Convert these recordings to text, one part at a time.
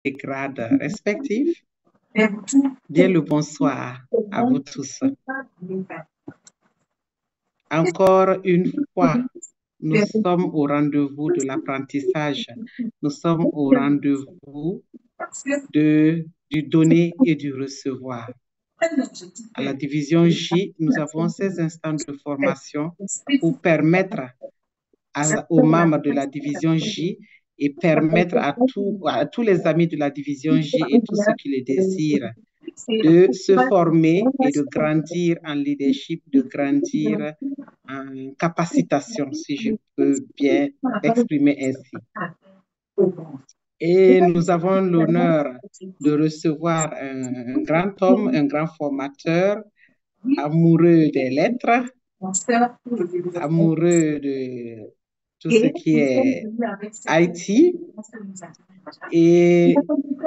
grades respectifs. Bien le bonsoir à vous tous. Encore une fois, nous sommes au rendez-vous de l'apprentissage. Nous sommes au rendez-vous du donner et du recevoir. À la division J, nous avons 16 instants de formation pour permettre aux membres de la division J et permettre à tous les amis de la division J et tous ceux qui le désirent de se former et de grandir en leadership, de grandir en capacitation, si je peux bien exprimer ainsi. Et nous avons l'honneur de recevoir un grand homme, un grand formateur, amoureux des lettres, amoureux de tout ce qui est IT et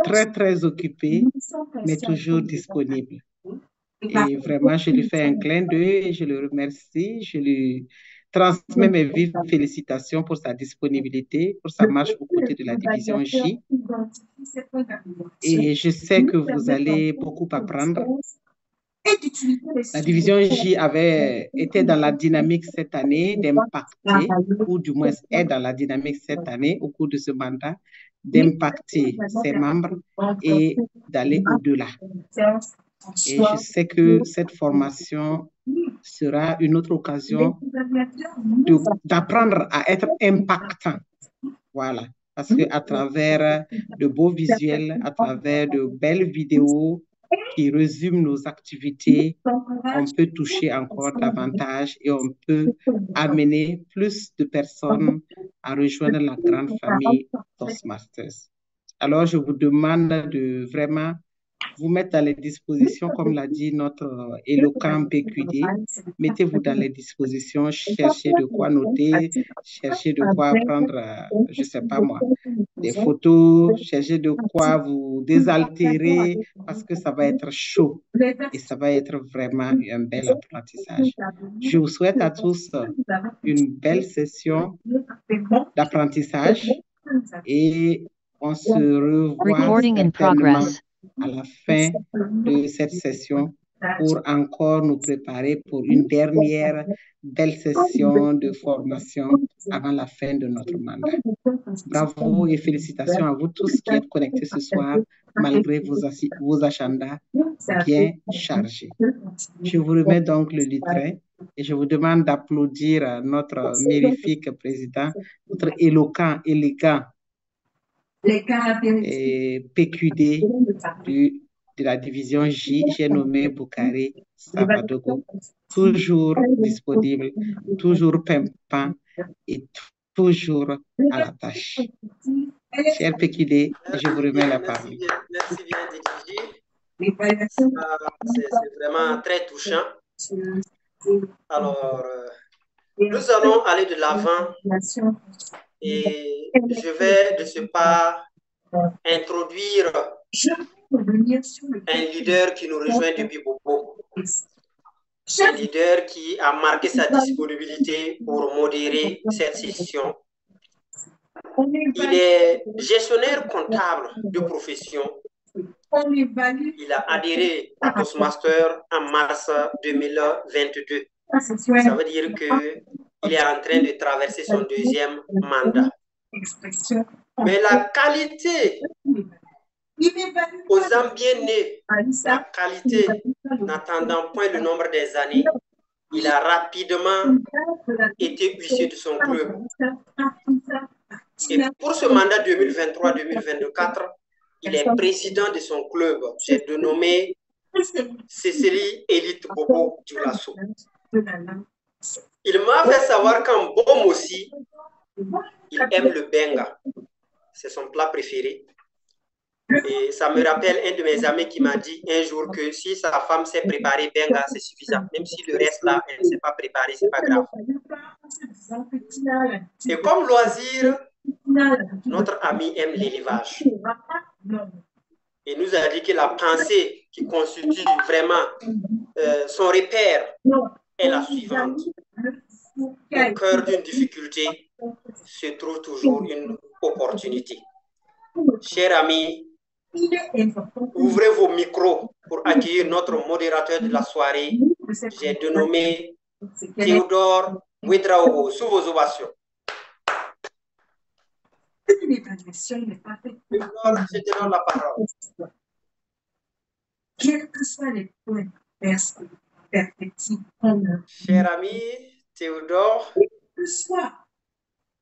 très, très occupé, mais toujours disponible. Et vraiment, je lui fais un clin d'œil et je le remercie. Je lui transmets mes vives félicitations pour sa disponibilité, pour sa marche aux côtés de la division J. Et je sais que vous allez beaucoup apprendre. La division J était dans la dynamique cette année d'impacter, ou du moins est dans la dynamique cette année, au cours de ce mandat, d'impacter ses membres et d'aller au-delà. Et je sais que cette formation sera une autre occasion d'apprendre à être impactant. Voilà. Parce qu'à travers de beaux visuels, à travers de belles vidéos qui résument nos activités, on peut toucher encore davantage et on peut amener plus de personnes à rejoindre la grande famille Toastmasters. Alors, je vous demande de vraiment vous mettre dans les dispositions, comme l'a dit notre éloquent PQD, mettez-vous dans les dispositions, cherchez de quoi noter, cherchez de quoi prendre, je ne sais pas moi, des photos, cherchez de quoi vous désaltérer, parce que ça va être chaud et ça va être vraiment un bel apprentissage. Je vous souhaite à tous une belle session d'apprentissage et on se revoit certainement à la fin de cette session pour encore nous préparer pour une dernière belle session de formation avant la fin de notre mandat. Bravo et félicitations à vous tous qui êtes connectés ce soir malgré vos agendas bien chargés. Je vous remets donc le lutrin et je vous demande d'applaudir notre magnifique président, notre éloquent, élégant et PQD de la division J, j'ai nommé Boukari Savadogo, toujours disponible, toujours pimpant et toujours à la tâche. Cher PQD, je vous remets la parole. Merci bien, Didi. C'est vraiment très touchant. Alors, nous allons aller de l'avant et je vais de ce pas introduire un leader qui nous rejoint depuis beaucoup. Un leader qui a marqué sa disponibilité pour modérer cette session. Il est gestionnaire comptable de profession. Il a adhéré à Toastmasters en mars 2022. Ça veut dire qu'il est en train de traverser son deuxième mandat. Mais la qualité aux hommes bien nés, la qualité n'attendant point le nombre des années, il a rapidement été huissier de son club. Et pour ce mandat 2023-2024, il est président de son club. J'ai dénommé Cécilie Élite Bobo Dioulasso. Il m'a fait savoir qu'en Bom aussi, il aime le benga. C'est son plat préféré. Et ça me rappelle un de mes amis qui m'a dit un jour que si sa femme sait préparer benga, c'est suffisant. Même si le reste là, elle ne sait pas préparer, c'est pas grave. Et comme loisir, notre ami aime l'élevage. Il nous a dit que la pensée qui constitue vraiment son repère est la suivante. Au cœur d'une difficulté se trouve toujours une opportunité. Cher ami, Ouvrez vos micros pour accueillir notre modérateur de la soirée. J'ai dénommé Théodore Ouedraogo. Sous vos ovations. Théodore, je te donne la parole. Cher ami Théodore,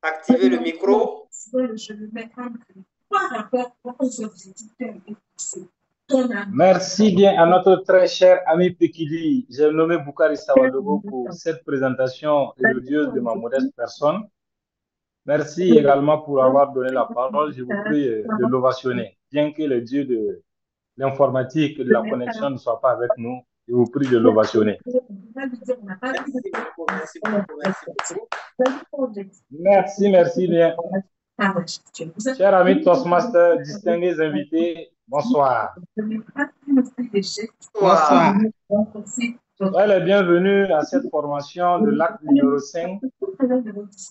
activez le micro. Merci bien à notre très cher ami Pekili. J'ai nommé Boukari Sawadogo pour cette présentation élogieuse de ma modeste personne. Merci également pour avoir donné la parole. Je vous prie de l'ovationner. Bien que le dieu de l'informatique et de la connexion ne soit pas avec nous, je vous prie de l'ovationner. Merci bien. Chers amis Toastmasters, distingués invités, bonsoir. Bonsoir. Soyez les bienvenus à cette formation de l'acte numéro 5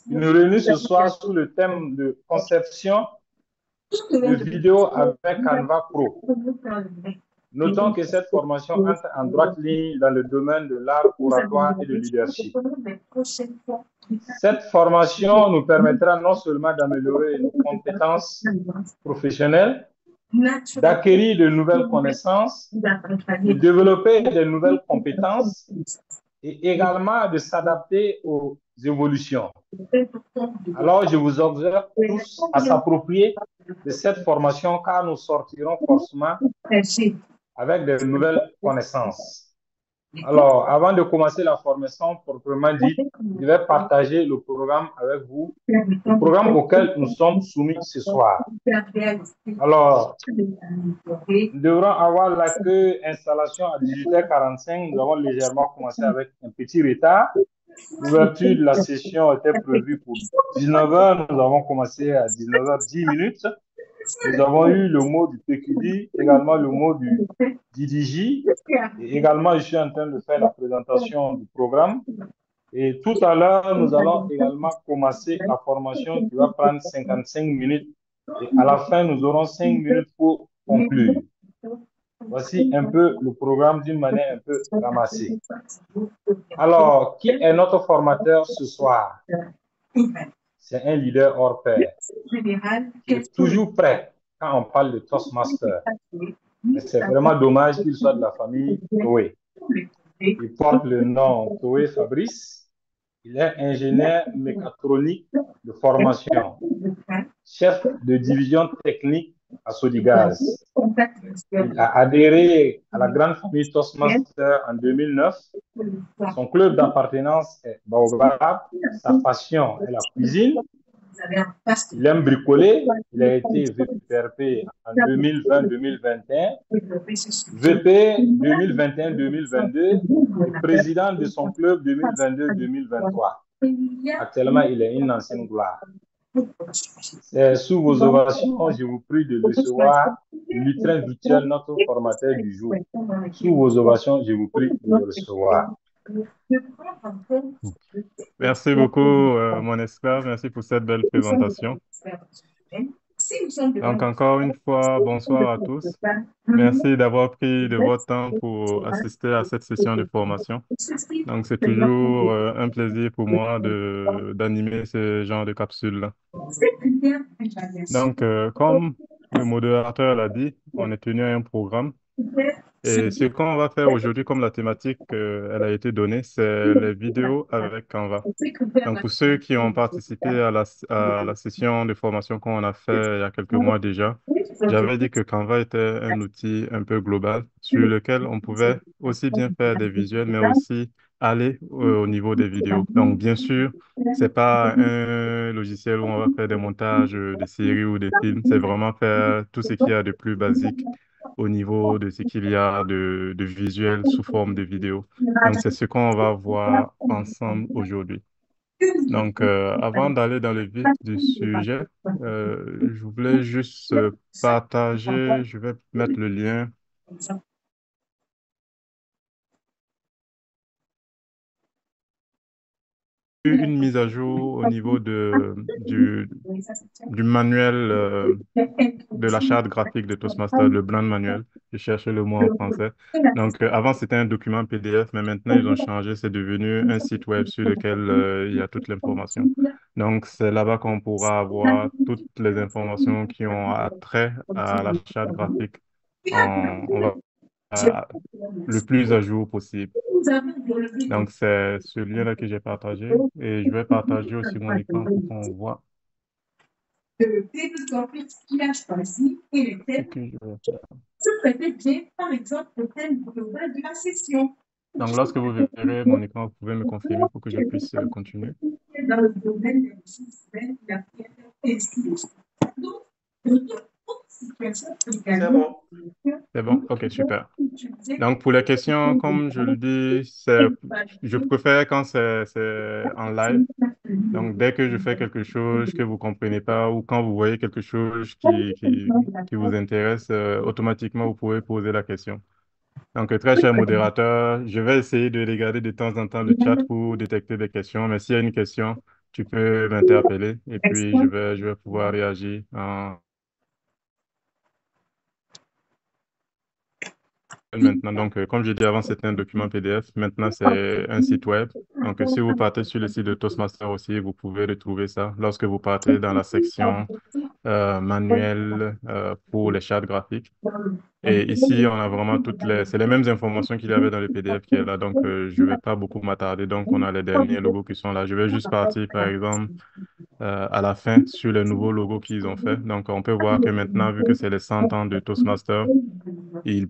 qui nous réunit ce soir sous le thème de conception de vidéos avec Canva Pro. Notons que cette formation entre en droite ligne dans le domaine de l'art oratoire et de leadership. Cette formation nous permettra non seulement d'améliorer nos compétences professionnelles, d'acquérir de nouvelles connaissances, de développer de nouvelles compétences et également de s'adapter aux évolutions. Alors, je vous exhorte tous à s'approprier de cette formation car nous sortirons forcément avec de nouvelles connaissances. Alors, avant de commencer la formation proprement dite, je vais partager le programme avec vous, le programme auquel nous sommes soumis ce soir. Alors, nous devrons avoir l'accueil installation à 18h45. Nous avons légèrement commencé avec un petit retard. L'ouverture de la session était prévue pour 19h. Nous avons commencé à 19h10. Nous avons eu le mot du PQD, également le mot du DDJ. Et également, je suis en train de faire la présentation du programme. Et tout à l'heure, nous allons également commencer la formation qui va prendre 55 minutes. Et à la fin, nous aurons 5 minutes pour conclure. Voici un peu le programme d'une manière un peu ramassée. Alors, qui est notre formateur ce soir? C'est un leader hors pair, qui est toujours prêt quand on parle de Toastmaster. Mais c'est vraiment dommage qu'il soit de la famille Toé. Il porte le nom Toé Fabrice. Il est ingénieur mécatronique de formation, chef de division technique à Sodigaz. Il a adhéré à la grande famille Toastmaster en 2009. Son club d'appartenance est Baobab. Sa passion est la cuisine. Il aime bricoler. Il a été VPRP en 2020-2021, VP 2021-2022 et président de son club 2022-2023. Actuellement, il est une ancienne gloire. Sous vos ovations, je vous prie de recevoir le lutrin virtuel, notre formateur du jour. Sous vos ovations, je vous prie de le recevoir. Merci beaucoup, mon esclave. Merci pour cette belle présentation. Donc, encore une fois, bonsoir à tous. Merci d'avoir pris de votre temps pour assister à cette session de formation. Donc, c'est toujours un plaisir pour moi d'animer ce genre de capsule-là. Donc, comme le modérateur l'a dit, on est tenu à un programme. Et ce qu'on va faire aujourd'hui, comme la thématique elle a été donnée, c'est les vidéos avec Canva. Donc, pour ceux qui ont participé à la session de formation qu'on a fait il y a quelques mois déjà, j'avais dit que Canva était un outil un peu global sur lequel on pouvait aussi bien faire des visuels, mais aussi aller au niveau des vidéos. Donc, bien sûr, c'est pas un logiciel où on va faire des montages de séries ou des films, c'est vraiment faire tout ce qu'il y a de plus basique au niveau de ce qu'il y a de visuel sous forme de vidéo. Donc, c'est ce qu'on va voir ensemble aujourd'hui. Donc, avant d'aller dans le vif du sujet, je voulais juste partager, je vais mettre le lien. eu une mise à jour au niveau du manuel de la charte graphique de Toastmaster, le brand manuel. Je cherchais le mot en français. Donc, avant, c'était un document PDF, mais maintenant, ils ont changé. C'est devenu un site web sur lequel il y a toute l'information. Donc, c'est là-bas qu'on pourra avoir toutes les informations qui ont trait à la charte graphique. On va le plus à jour possible. Donc, c'est ce lien-là que j'ai partagé et je vais partager aussi mon écran pour qu'on voit ce que je vais faire. Donc, lorsque vous verrez mon écran, vous pouvez me confirmer pour que je puisse continuer. C'est bon. C'est bon? OK, super. Donc, pour les questions, comme je le dis, je préfère quand c'est en live. Donc, dès que je fais quelque chose que vous comprenez pas ou quand vous voyez quelque chose qui vous intéresse, automatiquement, vous pouvez poser la question. Donc, très cher modérateur, je vais essayer de regarder de temps en temps le chat pour détecter des questions, mais s'il y a une question, tu peux m'interpeller et puis je vais pouvoir réagir maintenant. Donc, comme j'ai dit avant, c'était un document PDF. Maintenant, c'est un site web. Donc, si vous partez sur le site de Toastmaster aussi, vous pouvez retrouver ça. Lorsque vous partez dans la section manuel pour les chartes graphiques. Et ici, on a vraiment c'est les mêmes informations qu'il y avait dans le PDF qui est là. Donc, je vais pas beaucoup m'attarder. Donc, on a les derniers logos qui sont là. Je vais juste partir, par exemple, à la fin sur les nouveaux logos qu'ils ont fait. Donc, on peut voir que maintenant, vu que c'est les 100 ans de Toastmaster, ils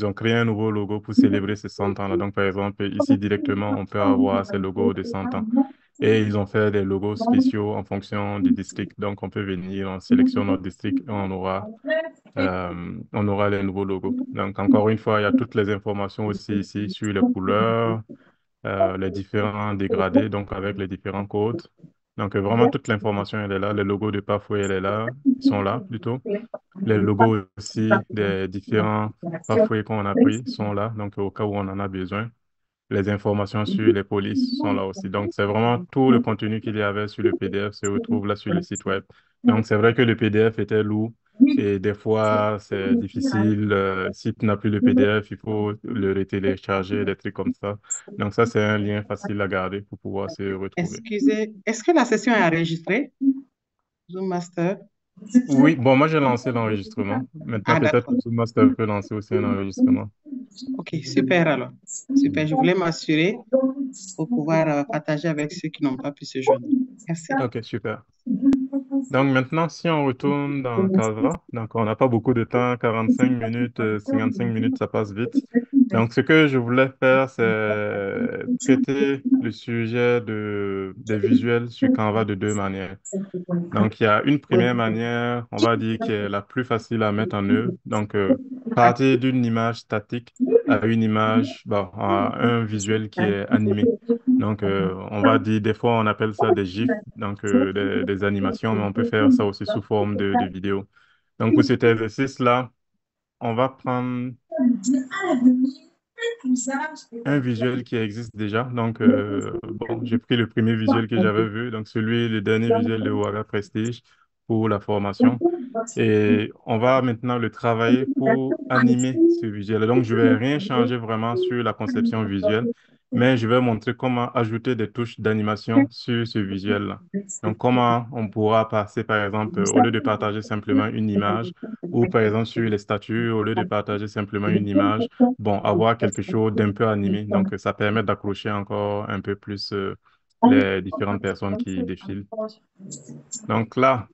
ont créé un nouveau logo pour célébrer ces 100 ans-là. Donc, par exemple, ici, directement, on peut avoir ces logos de 100 ans. Et ils ont fait des logos spéciaux en fonction du district. Donc, on peut venir, on sélectionne notre district et on aura les nouveaux logos. Donc, encore une fois, il y a toutes les informations aussi ici sur les couleurs, les différents dégradés, donc avec les différents codes. Donc, vraiment, toute l'information, elle est là. Les logos de Pafoué, elle est là. Ils sont là, plutôt. Les logos aussi des différents Pafoué qu'on a pris sont là. Donc, au cas où on en a besoin. Les informations sur les polices sont là aussi. Donc, c'est vraiment tout le contenu qu'il y avait sur le PDF se retrouve là sur le site web. Donc, c'est vrai que le PDF était lourd et des fois, c'est difficile. Si tu n'as plus le PDF, il faut le télécharger, des trucs comme ça. Donc, ça, c'est un lien facile à garder pour pouvoir se retrouver. Excusez, est-ce que la session est enregistrée? Zoom Master? Oui, bon, moi, j'ai lancé l'enregistrement. Maintenant, Ah, peut-être d'accord. que Zoom Master peut lancer aussi un enregistrement. OK, super alors. Super, je voulais m'assurer pour pouvoir partager avec ceux qui n'ont pas pu se joindre. Merci. OK, super. Donc maintenant, si on retourne dans Canva, donc on n'a pas beaucoup de temps, 45 minutes, 55 minutes, ça passe vite. Donc ce que je voulais faire, c'est traiter le sujet des visuels sur Canva de deux manières. Donc il y a une première manière, on va dire, qui est la plus facile à mettre en œuvre. Donc partir d'une image statique à une image, bon, à un visuel qui est animé. Donc, on va dire, des fois, on appelle ça des GIFs, donc des animations, mais on peut faire ça aussi sous forme de vidéo. Donc, pour cet exercice-là, on va prendre un visuel qui existe déjà. Donc, bon, j'ai pris le premier visuel que j'avais vu, donc le dernier visuel de Wara Prestige pour la formation. Et on va maintenant le travailler pour animer ce visuel. Donc, je vais rien changer vraiment sur la conception visuelle, mais je vais montrer comment ajouter des touches d'animation sur ce visuel-là. Donc, comment on pourra passer, par exemple, au lieu de partager simplement une image, ou par exemple sur les statuts, au lieu de partager simplement une image, bon, avoir quelque chose d'un peu animé. Donc, ça permet d'accrocher encore un peu plus les différentes personnes qui défilent. Donc là,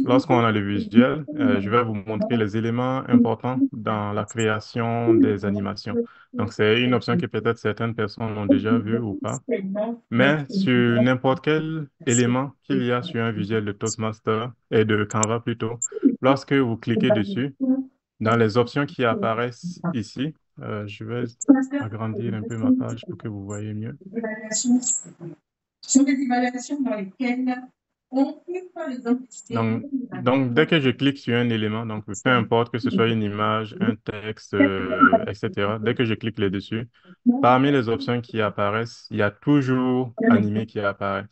lorsqu'on a le visuel, je vais vous montrer les éléments importants dans la création des animations. Donc, c'est une option que peut-être certaines personnes ont déjà vue ou pas. Mais sur n'importe quel élément qu'il y a sur un visuel de Toastmaster et de Canva plutôt, lorsque vous cliquez dessus, dans les options qui apparaissent ici, je vais agrandir un peu ma page pour que vous voyez mieux. Donc, Donc, dès que je clique sur un élément, donc peu importe que ce soit une image, un texte, etc., dès que je clique là-dessus, parmi les options qui apparaissent, il y a toujours animé qui apparaît.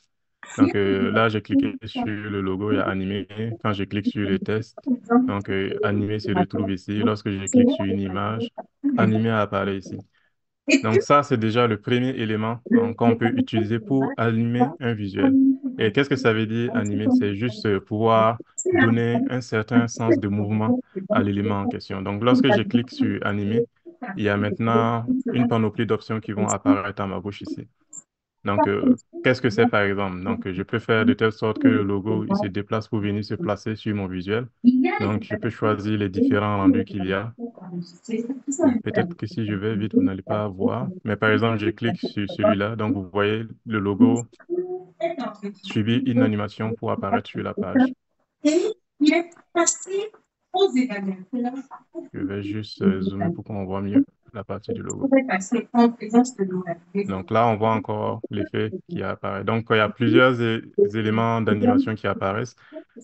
Donc là, j'ai cliqué sur le logo, il y a animé. Quand je clique sur les tests, donc animé se retrouve ici. Lorsque je clique sur une image, animé apparaît ici. Donc ça, c'est déjà le premier élément qu'on peut utiliser pour animer un visuel. Et qu'est-ce que ça veut dire animer? C'est juste pouvoir donner un certain sens de mouvement à l'élément en question. Donc lorsque je clique sur animer, il y a maintenant une panoplie d'options qui vont apparaître à ma gauche ici. Donc, qu'est-ce que c'est par exemple? Donc, je peux faire de telle sorte que le logo il se déplace pour venir se placer sur mon visuel. Donc, je peux choisir les différents rendus qu'il y a. Bon, peut-être que si je vais vite, vous n'allez pas voir. Mais par exemple, je clique sur celui-là. Donc, vous voyez le logo subir une animation pour apparaître sur la page. Je vais juste zoomer pour qu'on voit mieux la partie du logo. Donc là, on voit encore l'effet qui apparaît. Donc, il y a plusieurs éléments d'animation qui apparaissent.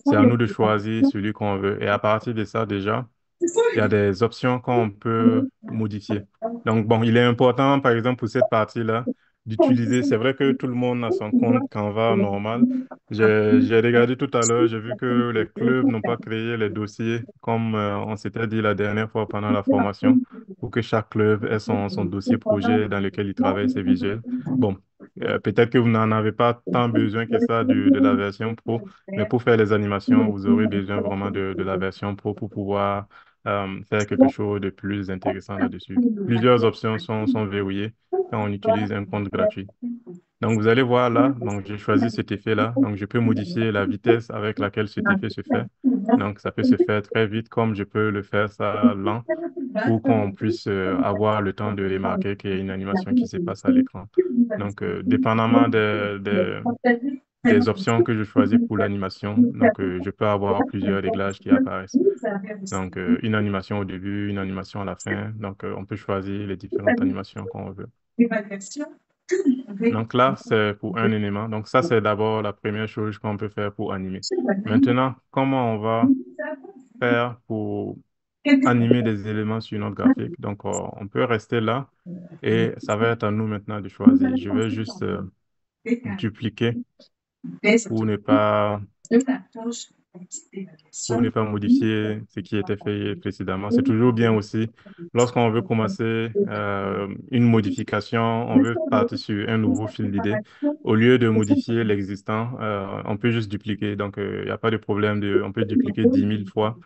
C'est à nous de choisir celui qu'on veut. Et à partir de ça, déjà, il y a des options qu'on peut modifier. Donc, bon, il est important, par exemple, pour cette partie-là, d'utiliser, c'est vrai que tout le monde a son compte Canva normal. J'ai regardé tout à l'heure, j'ai vu que les clubs n'ont pas créé les dossiers comme on s'était dit la dernière fois pendant la formation, pour que chaque club ait son dossier projet dans lequel il travaille ses visuels. Bon, peut-être que vous n'en avez pas tant besoin que ça de la version pro, mais pour faire les animations, vous aurez besoin vraiment de la version pro pour pouvoir faire quelque chose de plus intéressant là-dessus. Plusieurs options sont verrouillées quand on utilise un compte gratuit. Donc, vous allez voir là, donc j'ai choisi cet effet-là. Donc, je peux modifier la vitesse avec laquelle cet effet se fait. Donc, ça peut se faire très vite comme je peux le faire ça lent pour qu'on puisse avoir le temps de remarquer qu'il y a une animation qui se passe à l'écran. Donc, dépendamment des options que je choisis pour l'animation, donc je peux avoir plusieurs réglages qui apparaissent. Donc, une animation au début, une animation à la fin. Donc, on peut choisir les différentes animations qu'on veut. Donc là, c'est pour un élément. Donc ça, c'est d'abord la première chose qu'on peut faire pour animer. Maintenant, comment on va faire pour animer des éléments sur notre graphique? Donc, on peut rester là et ça va être à nous maintenant de choisir. Je vais juste dupliquer pour ne pas modifier ce qui était fait précédemment. C'est toujours bien aussi, lorsqu'on veut commencer une modification, on veut partir sur un nouveau fil d'idée. Au lieu de modifier l'existant, on peut juste dupliquer. Donc, il n'y a pas de problème on peut dupliquer 10 000 fois.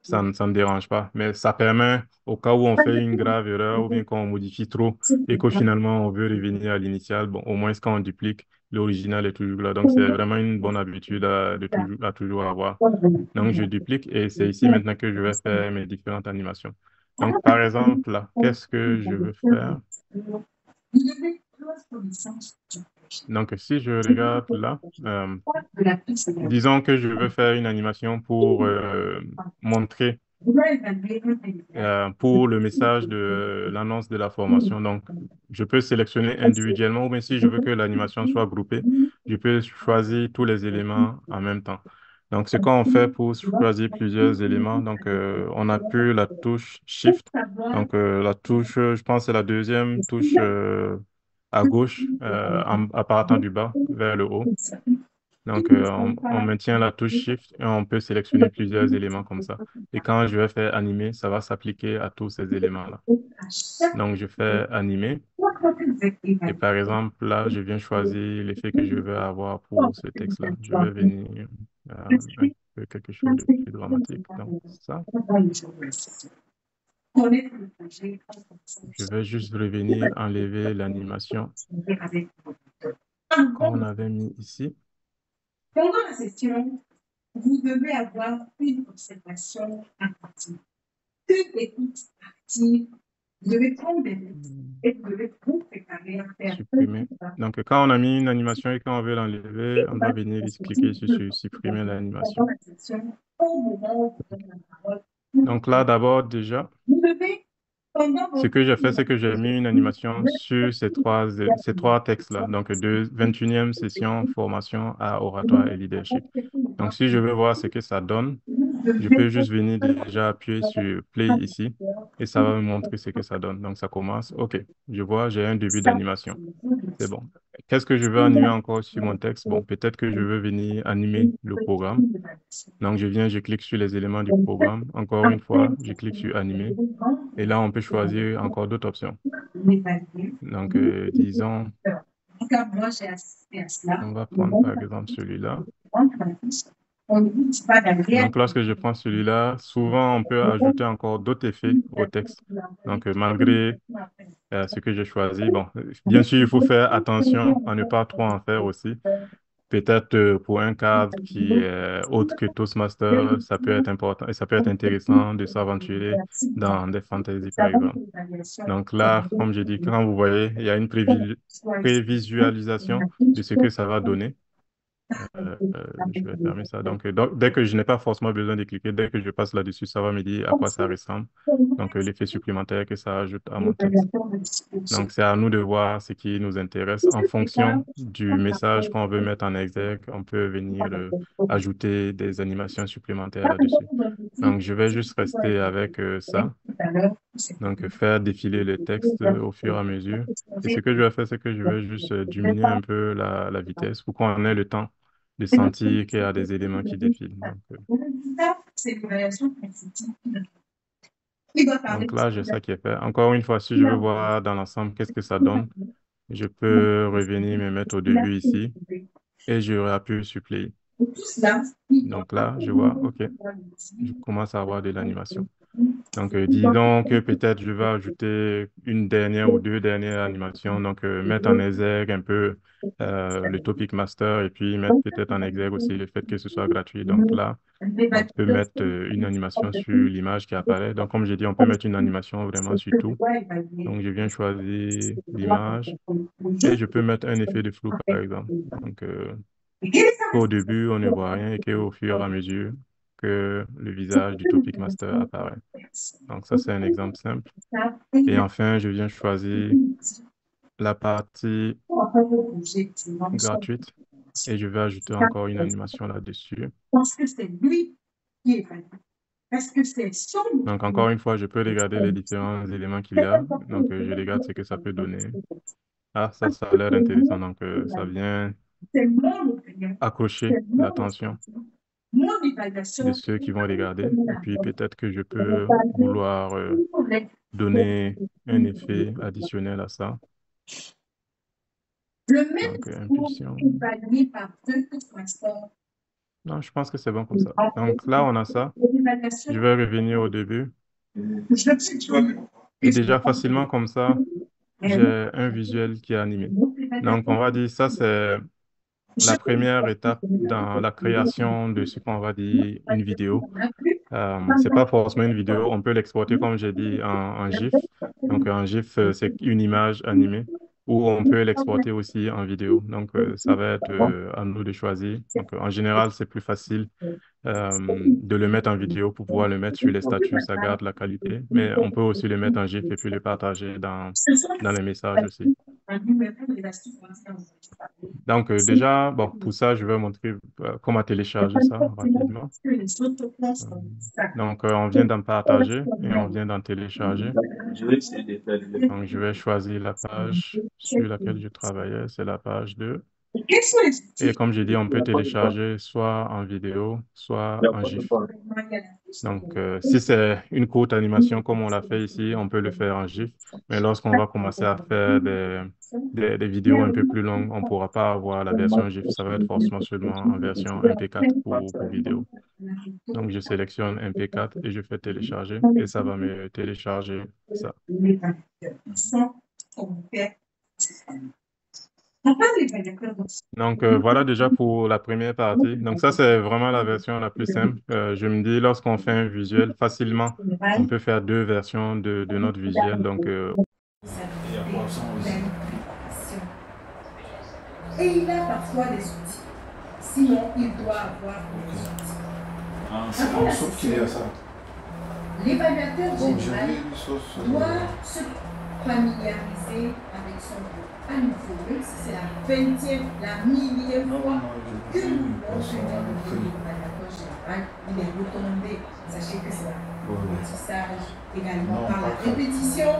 Ça ne dérange pas. Mais ça permet, au cas où on fait une grave erreur ou bien qu'on modifie trop et qu'au finalement on veut revenir à l'initial, bon, au moins quand on duplique, l'original est toujours là. Donc, c'est vraiment une bonne habitude à toujours avoir. Donc, je duplique et c'est ici maintenant que je vais faire mes différentes animations. Donc, par exemple, là, qu'est-ce que je veux faire? Donc, si je regarde là, disons que je veux faire une animation pour montrer pour le message de l'annonce de la formation. Donc, je peux sélectionner individuellement ou bien si je veux que l'animation soit groupée, je peux choisir tous les éléments en même temps. Donc, ce qu'on fait pour choisir plusieurs éléments, donc, on appuie la touche Shift. Donc, la touche, je pense, c'est la deuxième touche à gauche, en partant du bas vers le haut. Donc, on maintient la touche Shift et on peut sélectionner plusieurs éléments comme ça. Et quand je vais faire animer, ça va s'appliquer à tous ces éléments-là. Donc, je fais animer. Et par exemple, là, je viens choisir l'effet que je veux avoir pour ce texte-là. Je vais venir un peu quelque chose de plus dramatique. Donc, ça. Je vais juste revenir enlever l'animation qu'on avait mis ici. Pendant la session, vous devez avoir une observation active, une écoute active. Vous devez prendre des notes et vous devez vous préparer à faire. Supprimer. Donc, quand on a mis une animation et qu'on veut l'enlever, on doit venir cliquer sur supprimer l'animation. Donc là, d'abord, déjà, ce que j'ai fait, c'est que j'ai mis une animation sur ces trois textes-là. Donc, 21e session, formation à oratoire et leadership. Donc, si je veux voir ce que ça donne, je peux juste venir déjà appuyer sur Play ici et ça va me montrer ce que ça donne. Donc, ça commence. OK, je vois, j'ai un début d'animation. C'est bon. Qu'est-ce que je veux animer encore sur mon texte? Bon, peut-être que je veux venir animer le programme. Donc, je clique sur les éléments du programme. Encore une fois, je clique sur Animer. Et là, on peut choisir encore d'autres options. Donc, disons, on va prendre par exemple celui-là. Donc, lorsque je prends celui-là, souvent, on peut ajouter encore d'autres effets au texte. Donc, malgré ce que j'ai choisi, bon, bien sûr, il faut faire attention à ne pas trop en faire aussi. Peut-être pour un cadre qui est autre que Toastmaster, ça peut être important et ça peut être intéressant de s'aventurer dans des fantaisies, par exemple. Donc là, comme j'ai dit, quand vous voyez, il y a une prévisualisation de ce que ça va donner. Je vais fermer ça. Donc, dès que je n'ai pas forcément besoin de cliquer, dès que je passe là-dessus, ça va me dire à quoi ça ressemble. Donc, l'effet supplémentaire que ça ajoute à mon texte. Donc, c'est à nous de voir ce qui nous intéresse. En fonction du message qu'on veut mettre en exergue, on peut venir ajouter des animations supplémentaires là-dessus. Donc, je vais juste rester avec ça. Donc, faire défiler le texte au fur et à mesure. Et ce que je vais faire, c'est que je vais juste diminuer un peu la vitesse pour qu'on ait le temps de sentir qu'il y a des éléments qui défilent. Donc là, j'ai ça qui est fait. Encore une fois, si je veux voir dans l'ensemble qu'est-ce que ça donne, je peux revenir me mettre au début ici et je réappuie sur Play. Donc là, je vois, OK, je commence à avoir de l'animation. Donc, disons que peut-être je vais ajouter une dernière ou deux dernières animations. Donc, mettre en exergue un peu le topic master et puis mettre peut-être en exergue aussi le fait que ce soit gratuit. Donc là, on peut mettre une animation sur l'image qui apparaît. Donc, comme j'ai dit, on peut mettre une animation vraiment sur tout. Donc, je viens choisir l'image et je peux mettre un effet de flou, par exemple. Donc, au début, on ne voit rien et qu'au fur et à mesure que le visage du topic master apparaît. Donc, ça, c'est un exemple simple. Et enfin, je viens choisir la partie gratuite et je vais ajouter encore une animation là-dessus. Donc, encore une fois, je peux regarder les différents éléments qu'il y a. Donc, je regarde ce que ça peut donner. Ah, ça a l'air intéressant. Donc, ça vient accrocher l'attention de ceux qui vont regarder. Et puis, peut-être que je peux vouloir donner un effet additionnel à ça. Donc, impulsion. Non, je pense que c'est bon comme ça. Donc, là, on a ça. Je vais revenir au début. Et déjà, facilement comme ça, j'ai un visuel qui est animé. Donc, on va dire ça, c'est la première étape dans la création de ce qu'on va dire une vidéo. C'est pas forcément une vidéo, on peut l'exporter comme j'ai dit en GIF. Donc un GIF, c'est une image animée ou on peut l'exporter aussi en vidéo. Donc ça va être à nous de choisir. Donc en général, c'est plus facile de le mettre en vidéo pour pouvoir le mettre sur les statuts, ça garde la qualité. Mais on peut aussi le mettre en GIF et puis le partager dans les messages aussi. Donc déjà, bon, pour ça, je vais montrer comment télécharger ça rapidement. Donc on vient d'en partager et on vient d'en télécharger. Donc je vais choisir la page sur laquelle je travaillais, c'est la page 2. Et comme j'ai dit, on peut télécharger soit en vidéo, soit en GIF. Donc, si c'est une courte animation comme on l'a fait ici, on peut le faire en GIF. Mais lorsqu'on va commencer à faire des vidéos un peu plus longues, on ne pourra pas avoir la version GIF. Ça va être forcément seulement en version MP4 pour vidéo. Donc, je sélectionne MP4 et je fais télécharger et ça va me télécharger ça. Donc, voilà déjà pour la première partie. Donc, ça, c'est vraiment la version la plus simple. Je me dis, lorsqu'on fait un visuel, facilement, on peut faire deux versions de notre visuel. Donc, et il a parfois des outils. Sinon, il doit avoir des outils. Avant la session, l'évaluateur général doit se familiariser avec de son à nouveau, même si c'est la 20e, la millième fois que nous mentionnons le volume de l'approche générale, il est recommandé. Sachez que c'est l'apprentissage également par la répétition.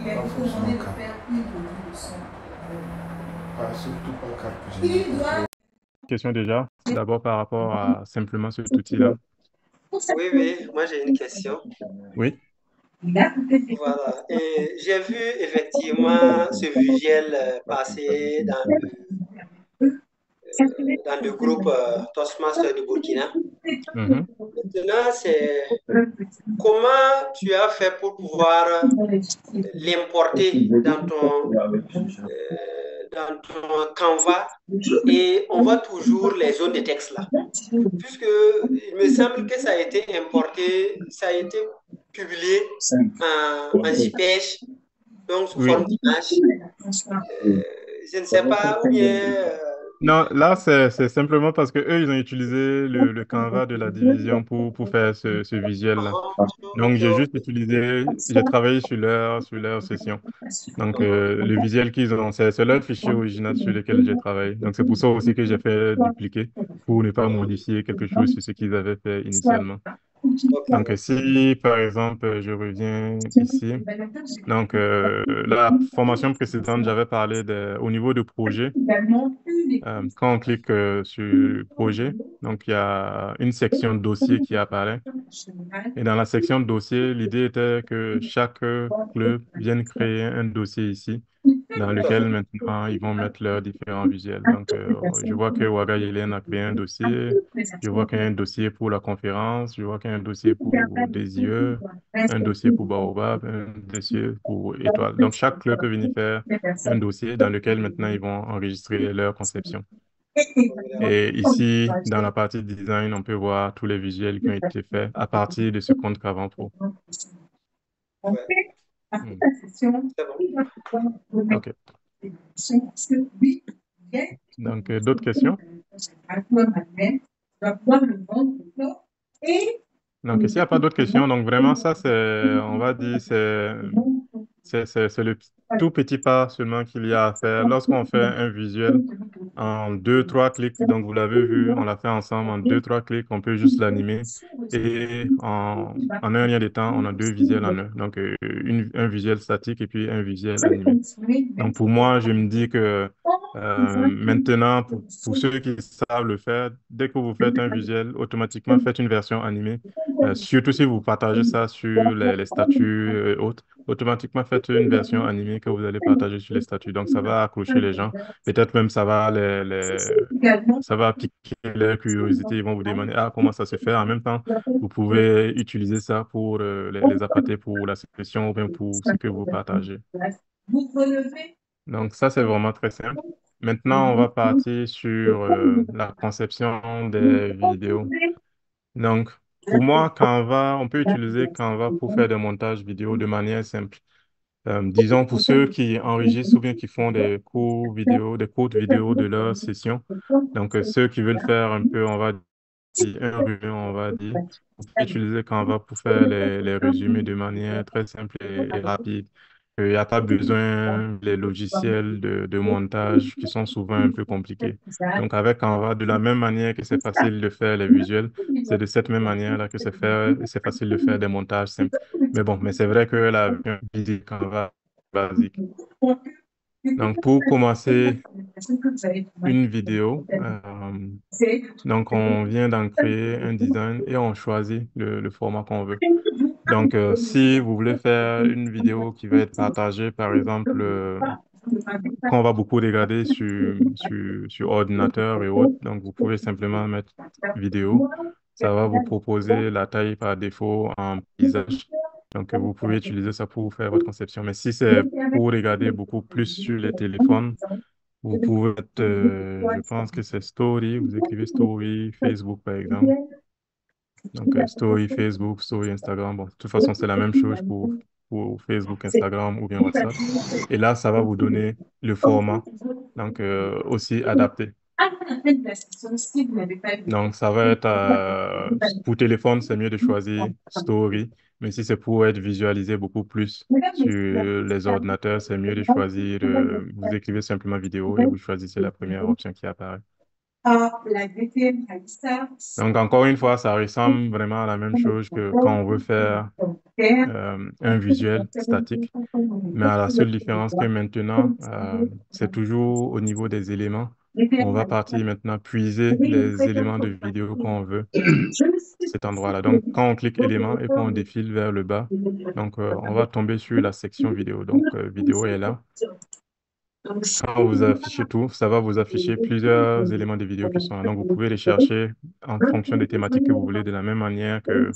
Il est recommandé de faire une revue de son. Il doit. Question déjà, d'abord par rapport à simplement cet outil-là. Oui, moi j'ai une question. Oui. Voilà. Et j'ai vu effectivement ce visuel passer dans le groupe Toastmasters de Burkina. Maintenant, c'est comment tu as fait pour pouvoir l'importer dans ton Canva et on voit toujours les zones de texte là. Puisque il me semble que ça a été importé, ça a été publié en JPEG, donc sous forme d'image. Je ne sais pas, ou bien... Non, là, c'est simplement parce que eux, ils ont utilisé le Canva de la division pour faire ce visuel-là. Donc, j'ai juste utilisé, j'ai travaillé sur leur session. Donc, le visuel qu'ils ont, c'est leur fichier original sur lequel j'ai travaillé. Donc, c'est pour ça aussi que j'ai fait dupliquer pour ne pas modifier quelque chose sur ce qu'ils avaient fait initialement. Donc, si, par exemple, je reviens ici, donc, la formation précédente, j'avais parlé au niveau de projet. Quand on clique sur projet, donc il y a une section dossier qui apparaît. Et dans la section dossier, l'idée était que chaque club vienne créer un dossier ici, dans lequel maintenant ils vont mettre leurs différents visuels. Donc, je vois que Ouaga Yélène a créé un dossier. Je vois qu'il y a un dossier pour la conférence. Je vois qu'il y a un dossier pour Désireux, un dossier pour Baobab, un dossier pour Étoile. Donc, chaque club peut venir faire un dossier dans lequel maintenant ils vont enregistrer leur conception. Et ici, dans la partie design, on peut voir tous les visuels qui ont été faits à partir de ce compte Cravant Pro. OK. Donc, d'autres questions? Donc, s'il n'y a pas d'autres questions, donc vraiment, ça, on va dire, c'est le tout petit pas seulement qu'il y a à faire. Lorsqu'on fait un visuel en 2-3 clics, donc vous l'avez vu, on l'a fait ensemble, en 2-3 clics, on peut juste l'animer. Et en un rien de temps, on a deux visuels en un. Donc, un visuel statique et puis un visuel animé. Donc, pour moi, je me dis que maintenant, pour ceux qui savent le faire, dès que vous faites un visuel, automatiquement, faites une version animée. Surtout si vous partagez ça sur les statuts et autres, automatiquement, faites une version animée que vous allez partager sur les statuts. Donc, ça va accrocher les gens. Peut-être même ça va ça va piquer leur curiosité. Ils vont vous demander, ah, comment ça se fait? En même temps, vous pouvez utiliser ça pour les appâter pour la session ou bien pour ce que vous partagez. Donc, ça, c'est vraiment très simple. Maintenant, on va partir sur la conception des vidéos. Donc, pour moi, Canva, on peut utiliser Canva pour faire des montages vidéo de manière simple. Disons, pour ceux qui enregistrent ou bien qui font des courts vidéos, des courtes vidéos de leur session. Donc, ceux qui veulent faire un peu, on va dire, un review, on va dire, on peut utiliser Canva pour faire les résumés de manière très simple et rapide. Il n'y a pas besoin des logiciels de montage qui sont souvent un peu compliqués. Donc, avec Canva, de la même manière que c'est facile de faire les visuels, c'est de cette même manière-là que c'est facile de faire des montages simples. Mais c'est vrai que la version Canva est basique. Donc, pour commencer une vidéo, donc on vient d'en créer un design et on choisit le format qu'on veut. Donc, si vous voulez faire une vidéo qui va être partagée, par exemple, qu'on va beaucoup regarder sur ordinateur et autres, donc vous pouvez simplement mettre vidéo. Ça va vous proposer la taille par défaut en paysage. Donc, vous pouvez utiliser ça pour faire votre conception. Mais si c'est pour regarder beaucoup plus sur les téléphones, vous pouvez mettre, je pense que c'est Story, vous écrivez Story, Facebook par exemple. Donc, Story Facebook, Story Instagram. Bon, de toute façon, c'est la même chose pour Facebook, Instagram ou bien WhatsApp. Et là, ça va vous donner le format, donc aussi adapté. Donc, ça va être, pour téléphone, c'est mieux de choisir Story. Mais si c'est pour être visualisé beaucoup plus sur les ordinateurs, c'est mieux de choisir, vous écrivez simplement vidéo et vous choisissez la première option qui apparaît. Donc, encore une fois, ça ressemble vraiment à la même chose que quand on veut faire un visuel statique. Mais à la seule différence que maintenant, c'est toujours au niveau des éléments. On va partir maintenant puiser les éléments de vidéo qu'on veut à cet endroit-là. Donc, quand on clique éléments et puis on défile vers le bas, donc on va tomber sur la section vidéo. Donc, vidéo est là. Quand vous affichez tout, ça va vous afficher plusieurs éléments de vidéo qui sont là. Donc, vous pouvez les chercher en fonction des thématiques que vous voulez, de la même manière que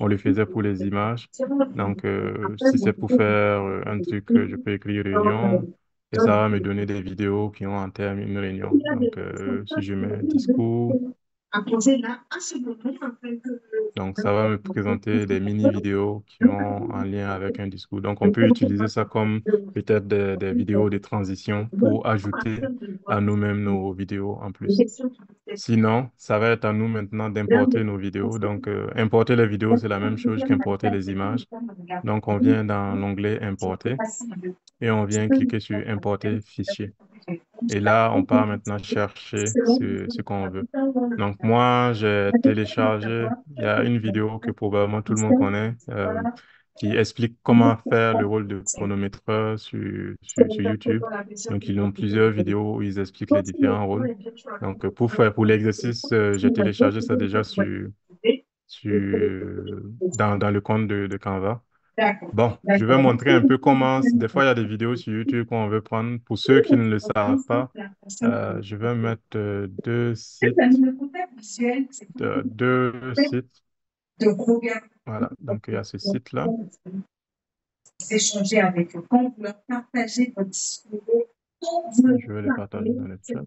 on le faisait pour les images. Donc, si c'est pour faire un truc, je peux écrire réunion et ça va me donner des vidéos qui ont en terme une réunion. Donc, si je mets discours, donc ça va me présenter des mini-vidéos qui ont un lien avec un discours. Donc, on peut utiliser ça comme peut-être des vidéos de transition pour ajouter à nous-mêmes nos vidéos en plus. Sinon, ça va être à nous maintenant d'importer nos vidéos. Donc, importer les vidéos, c'est la même chose qu'importer les images. Donc, on vient dans l'onglet Importer et on vient cliquer sur Importer fichier. Et là, on part maintenant chercher ce qu'on veut. Donc, moi, j'ai téléchargé, il y a une vidéo que probablement tout le monde connaît, qui explique comment faire le rôle de chronométreur sur YouTube. Donc, ils ont plusieurs vidéos où ils expliquent les différents rôles. Donc, pour l'exercice, j'ai téléchargé ça déjà dans le compte de Canva. Bon, je vais montrer un peu comment, des fois, il y a des vidéos sur YouTube qu'on veut prendre. Pour ceux qui ne le savent pas, je vais mettre deux sites. Voilà, donc il y a ce site-là. Échanger avec eux, quand vous leur partagez votre discours, je vais le partager dans le chat.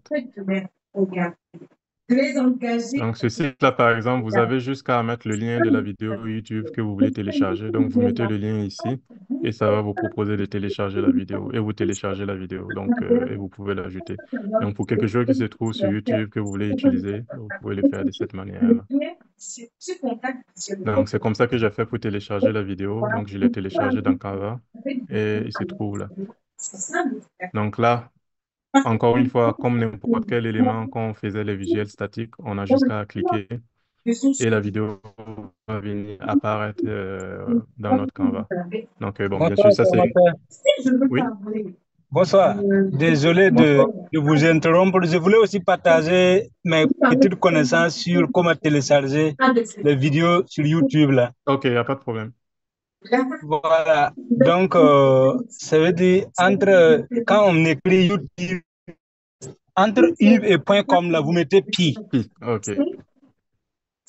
Donc, ce site-là, par exemple, vous avez jusqu'à mettre le lien de la vidéo YouTube que vous voulez télécharger. Donc, vous mettez le lien ici et ça va vous proposer de télécharger la vidéo et vous téléchargez la vidéo. Donc, et vous pouvez l'ajouter. Donc, pour quelque chose qui se trouve sur YouTube que vous voulez utiliser, vous pouvez le faire de cette manière-là. Donc, c'est comme ça que j'ai fait pour télécharger la vidéo. Donc, je l'ai téléchargé dans Canva et il se trouve là. Donc là, encore une fois, comme n'importe quel élément, quand on faisait les visuels statiques, on a juste à cliquer et la vidéo va venir apparaître dans notre Canva. Donc, bon, bien sûr, ça c'est... Oui. Bonsoir. Désolé de vous interrompre. Je voulais aussi partager mes petites connaissances sur comment télécharger les vidéos sur YouTube là. OK, il n'y a pas de problème. Voilà. Donc, ça veut dire quand on écrit YouTube, entre U et .com, là, vous mettez pi. OK.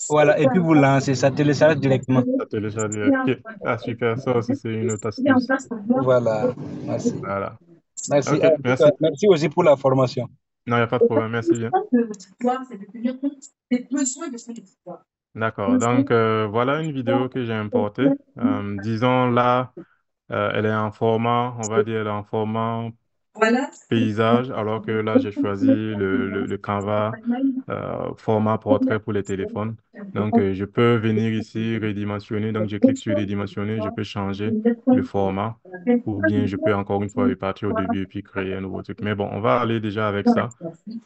Voilà, et puis vous lancez, ça télécharge directement. Ça télécharge directement. Okay. Ah, super, ça aussi, c'est une autre astuce. Voilà, merci. Voilà. Merci. Okay, merci. Merci aussi pour la formation. Non, il n'y a pas de problème, merci bien. D'accord, donc voilà une vidéo que j'ai importée. Disons là, elle est en format, on va dire, elle est en format paysage, alors que là, j'ai choisi le Canva format portrait pour les téléphones. Donc, je peux venir ici, redimensionner. Donc, je clique sur redimensionner, je peux changer le format ou bien je peux encore une fois repartir au début et puis créer un nouveau truc. Mais bon, on va aller déjà avec ça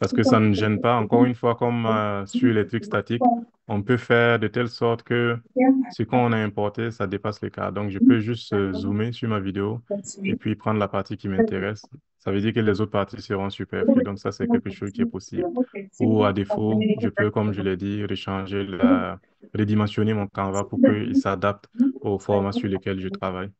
parce que ça ne gêne pas. Encore une fois, comme sur les trucs statiques, on peut faire de telle sorte que ce qu'on a importé, ça dépasse le cadre. Donc, je peux juste zoomer sur ma vidéo et puis prendre la partie qui m'intéresse. Ça veut dire que les autres parties seront superflues. Donc, ça, c'est quelque chose qui est possible. Ou à défaut, je peux, comme je l'ai dit, redimensionner mon Canva pour qu'il s'adapte au format sur lequel je travaille.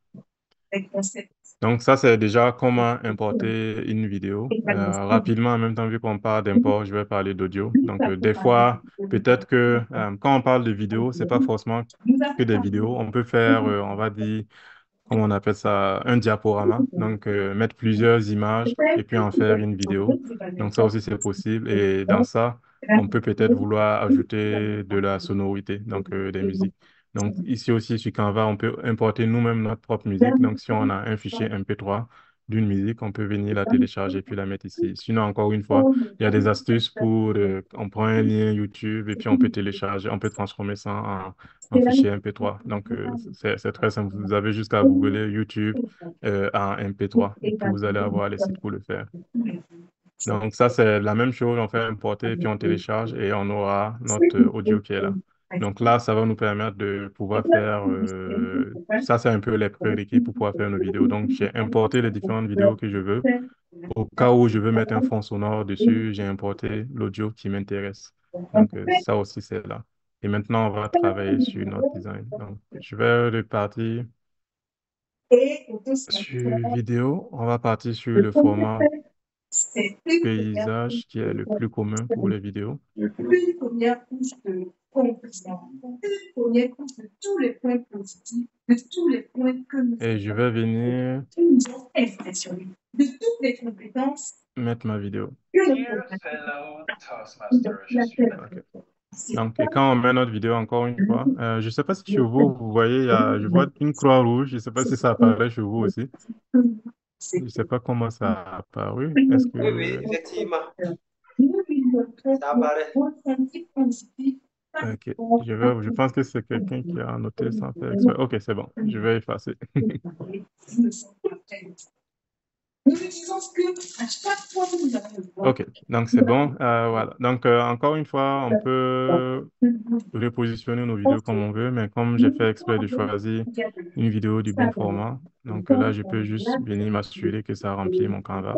Donc, ça, c'est déjà comment importer une vidéo. Rapidement, en même temps, vu qu'on parle d'import, je vais parler d'audio. Donc, des fois, peut-être que quand on parle de vidéo, c'est pas forcément que des vidéos. On peut faire, on va dire, comment on appelle ça, un diaporama. Donc, mettre plusieurs images et puis en faire une vidéo. Donc, ça aussi, c'est possible. Et dans ça, on peut peut-être vouloir ajouter de la sonorité, donc des musiques. Donc, ici aussi, sur Canva, on peut importer nous-mêmes notre propre musique. Donc, si on a un fichier MP3, d'une musique, on peut venir la télécharger puis la mettre ici. Sinon, encore une fois, il y a des astuces pour, on prend un lien YouTube et puis on peut télécharger, on peut transformer ça en fichier MP3. Donc, c'est très simple. Vous avez juste à googler YouTube en MP3 et puis vous allez avoir les sites pour le faire. Donc, ça, c'est la même chose. On fait importer, puis on télécharge et on aura notre audio qui est là. Donc là, ça va nous permettre de pouvoir faire... ça, c'est un peu les prérequis pour pouvoir faire nos vidéos. Donc, j'ai importé les différentes vidéos que je veux. Au cas où je veux mettre un fond sonore dessus, j'ai importé l'audio qui m'intéresse. Donc, ça aussi, c'est là. Et maintenant, on va travailler sur notre design. Donc, je vais repartir sur vidéo. On va partir sur le format paysage qui est le plus commun pour les vidéos. Une première couche de conclusion, une première couche de tous les points positifs, de tous les points que Et je vais venir nous ont impressionnés, de toutes les compétences mettre ma vidéo. que le Ok. Donc, et quand on met notre vidéo, encore une fois, je ne sais pas si chez vous, vous voyez, je vois une croix rouge. Je ne sais pas si ça apparaît chez vous aussi. Je ne sais pas comment ça a apparu. Est-ce Oui, oui, que... effectivement. Ça apparaît. Ok. Je pense que c'est quelqu'un qui a noté sans faire exprès. Ok, c'est bon. Je vais effacer. Nous disons que à chaque fois que nous avons Ok, donc c'est bon. Voilà. Donc, encore une fois, on peut repositionner nos vidéos comme on veut, mais comme j'ai fait exprès de choisir une vidéo du bon format, donc là, je peux juste venir m'assurer que ça remplit mon Canva.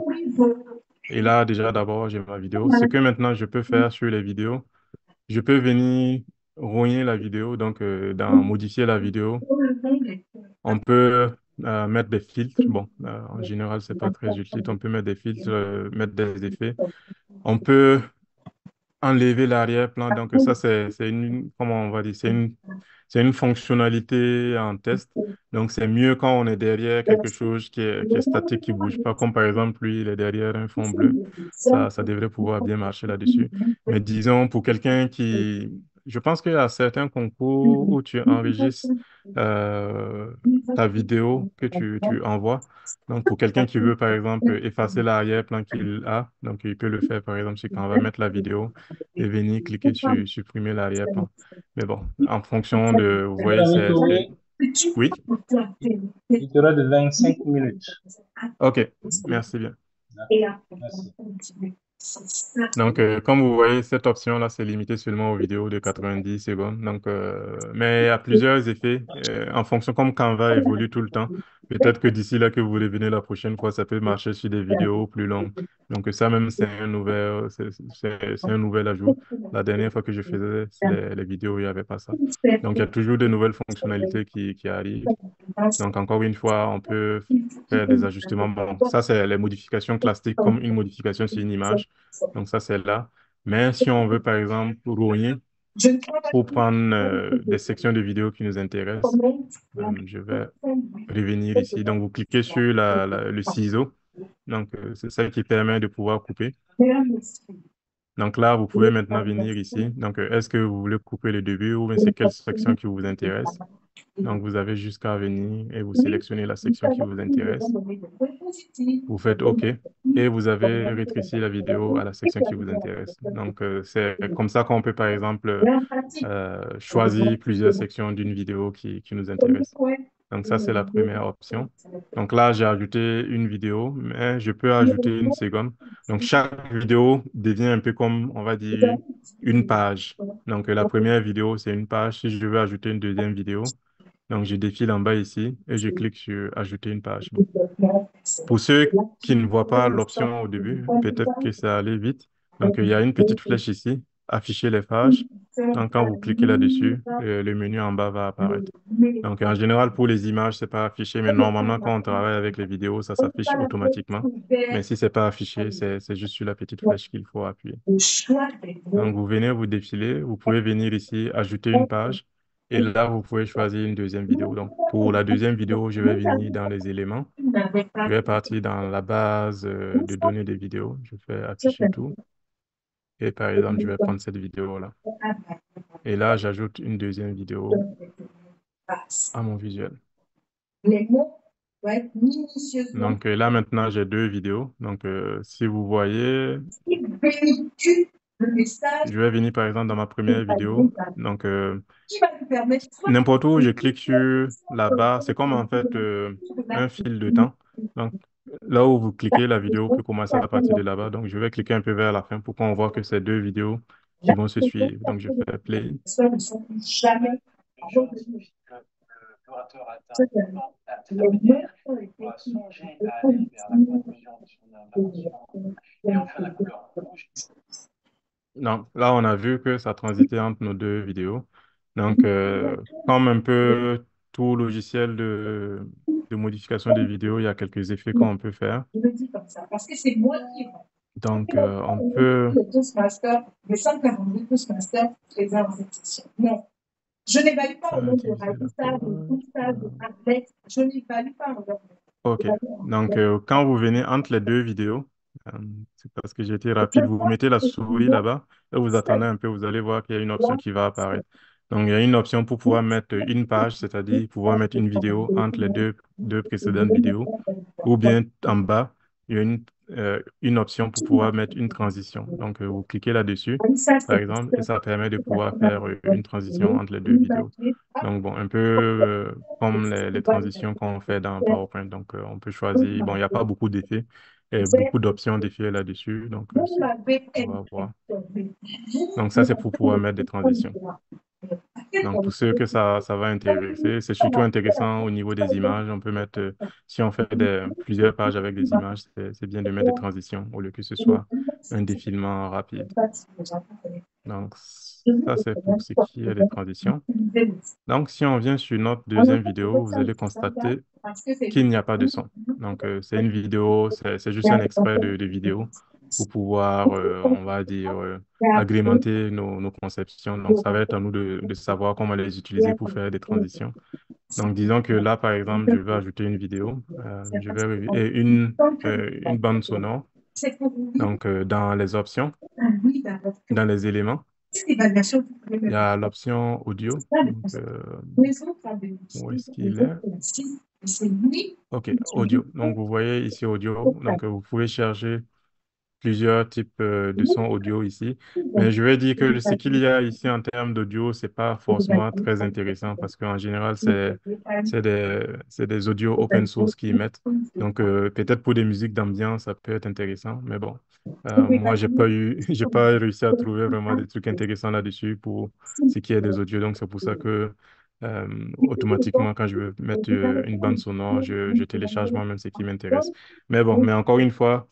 Et là, déjà, d'abord, j'ai ma vidéo. Ce que maintenant, je peux faire sur les vidéos, je peux venir rogner la vidéo, donc dans modifier la vidéo. On peut mettre des filtres. Bon, en général, c'est pas très utile. On peut mettre des filtres, mettre des effets. On peut enlever l'arrière-plan. Donc, ça, c'est une, comment on va dire, c'est une fonctionnalité en test. Donc, c'est mieux quand on est derrière quelque chose qui est statique, qui bouge pas. Comme par exemple, lui, il est derrière un fond bleu. Ça devrait pouvoir bien marcher là-dessus. Mais disons, pour quelqu'un qui, je pense qu'il y a certains concours où tu enregistres euh, ta vidéo que tu envoies. Donc, pour quelqu'un qui veut, par exemple, effacer l'arrière-plan qu'il a, donc il peut le faire, par exemple, c'est quand on va mettre la vidéo et venir cliquer sur supprimer l'arrière-plan. Mais bon, en fonction de, vous voyez, Oui? Il sera de 25 minutes. OK, merci bien. Merci. Donc, comme vous voyez, cette option-là, c'est limité seulement aux vidéos de 90 secondes. Donc, mais il y a plusieurs effets en fonction, comme Canva évolue tout le temps. Peut-être que d'ici là que vous revenez la prochaine fois, ça peut marcher sur des vidéos plus longues. Donc, ça même, c'est un nouvel ajout. La dernière fois que je faisais les vidéos, il n'y avait pas ça. Donc, il y a toujours de nouvelles fonctionnalités qui arrivent. Donc, encore une fois, on peut faire des ajustements. Bon, ça, c'est les modifications classiques comme une modification sur une image. Donc, ça, c'est là. Mais si on veut, par exemple, rogner pour prendre des sections de vidéos qui nous intéressent, je vais revenir ici. Donc, vous cliquez sur le ciseau. Donc, c'est ça qui permet de pouvoir couper. Donc là, vous pouvez maintenant venir ici. Donc, est-ce que vous voulez couper le début ou bien c'est quelle section qui vous intéresse? Donc, vous avez jusqu'à venir et vous sélectionnez la section qui vous intéresse. Vous faites OK et vous avez rétréci la vidéo à la section qui vous intéresse. Donc, c'est comme ça qu'on peut, par exemple, choisir plusieurs sections d'une vidéo qui nous intéresse. Donc, ça, c'est la première option. Donc là, j'ai ajouté une vidéo, mais je peux ajouter une seconde. Donc, chaque vidéo devient un peu comme, on va dire, une page. Donc, la première vidéo, c'est une page. Si je veux ajouter une deuxième vidéo, donc je défile en bas ici et je clique sur Ajouter une page. Pour ceux qui ne voient pas l'option au début, peut-être que ça allait vite. Donc, il y a une petite flèche ici, Afficher les pages. Donc, quand vous cliquez là-dessus, le menu en bas va apparaître. Donc, en général, pour les images, c'est pas affiché, mais normalement, quand on travaille avec les vidéos, ça s'affiche automatiquement. Mais si c'est pas affiché, c'est juste sur la petite flèche qu'il faut appuyer. Donc, vous venez vous défiler, vous pouvez venir ici, ajouter une page. Et là, vous pouvez choisir une deuxième vidéo. Donc, pour la deuxième vidéo, je vais venir dans les éléments. Je vais partir dans la base de données des vidéos. Je fais afficher tout. Et par exemple, je vais prendre cette vidéo-là. Et là, j'ajoute une deuxième vidéo à mon visuel. doit être minutieusement. Donc là, maintenant, j'ai 2 vidéos. Donc, si vous voyez, qui véhicule le message je vais venir par exemple dans ma première vidéo. Donc, qui va nous permettre n'importe où je clique sur la barre, c'est comme en fait un fil de temps. Donc, là où vous cliquez, la vidéo peut commencer à partir de là-bas. Donc, je vais cliquer un peu vers la fin pour qu'on voit que c'est 2 vidéos qui vont se suivre. Donc, je fais play. ne sont plus jamais revenus. L'orateur atteint la lumière doit songer à aller vers la conclusion de son intervention et enfin la couleur rouge. Donc, là, on a vu que ça transitait entre nos 2 vidéos. Donc, comme un peu tout logiciel de modification des vidéos, il y a quelques effets qu'on peut faire. Je le dis comme ça, parce que c'est moi qui Donc, on peut... le Toastmaster, les 142 Toastmasters présents dans cette session. Non. Je n'évalue pas au nom de Radissa, de Tousta, de Arlette. Je n'évalue pas au nom de... OK. Donc, quand vous venez entre les 2 vidéos, c'est parce que j'ai été rapide, vous mettez la souris là-bas et vous attendez un peu, vous allez voir qu'il y a une option qui va apparaître. Donc, il y a une option pour pouvoir mettre une page, c'est-à-dire pouvoir mettre une vidéo entre les deux précédentes vidéos, ou bien en bas, il y a une option pour pouvoir mettre une transition. Donc, vous cliquez là-dessus, par exemple, et ça permet de pouvoir faire une transition entre les 2 vidéos. Donc, bon, un peu comme les transitions qu'on fait dans PowerPoint. Donc, on peut choisir. Bon, il n'y a pas beaucoup d'effets, et beaucoup d'options d'effets là-dessus. Donc, on va voir. Donc, ça, c'est pour pouvoir mettre des transitions. Donc, pour ceux que ça va intéresser, c'est surtout intéressant au niveau des images. On peut mettre, si on fait plusieurs pages avec des images, c'est bien de mettre des transitions au lieu que ce soit un défilement rapide. Donc, ça, c'est pour ce qui est des transitions. Donc, si on vient sur notre deuxième vidéo, vous allez constater qu'il n'y a pas de son. Donc, c'est une vidéo, c'est juste un extrait de vidéo pour pouvoir, on va dire, agrémenter nos conceptions. Donc, ça va être à nous de savoir comment les utiliser pour faire des transitions. Donc, disons que là, par exemple, je vais ajouter une vidéo, et une bande sonore. Donc, dans les options, dans les éléments, il y a l'option audio. Donc, où est-ce qu'il est? OK, audio. Donc, vous voyez ici audio. Donc, vous pouvez chercher plusieurs types de sons audio ici. Mais je vais dire que ce qu'il y a ici en termes d'audio, c'est pas forcément très intéressant parce qu'en général, c'est des audios open source qui mettent. Donc, peut-être pour des musiques d'ambiance, ça peut être intéressant. Mais bon, moi, j'ai pas réussi à trouver vraiment des trucs intéressants là-dessus pour ce qui est des audios. Donc, c'est pour ça que automatiquement, quand je veux mettre une bande sonore, je télécharge moi-même ce qui m'intéresse. Mais bon, mais encore une fois,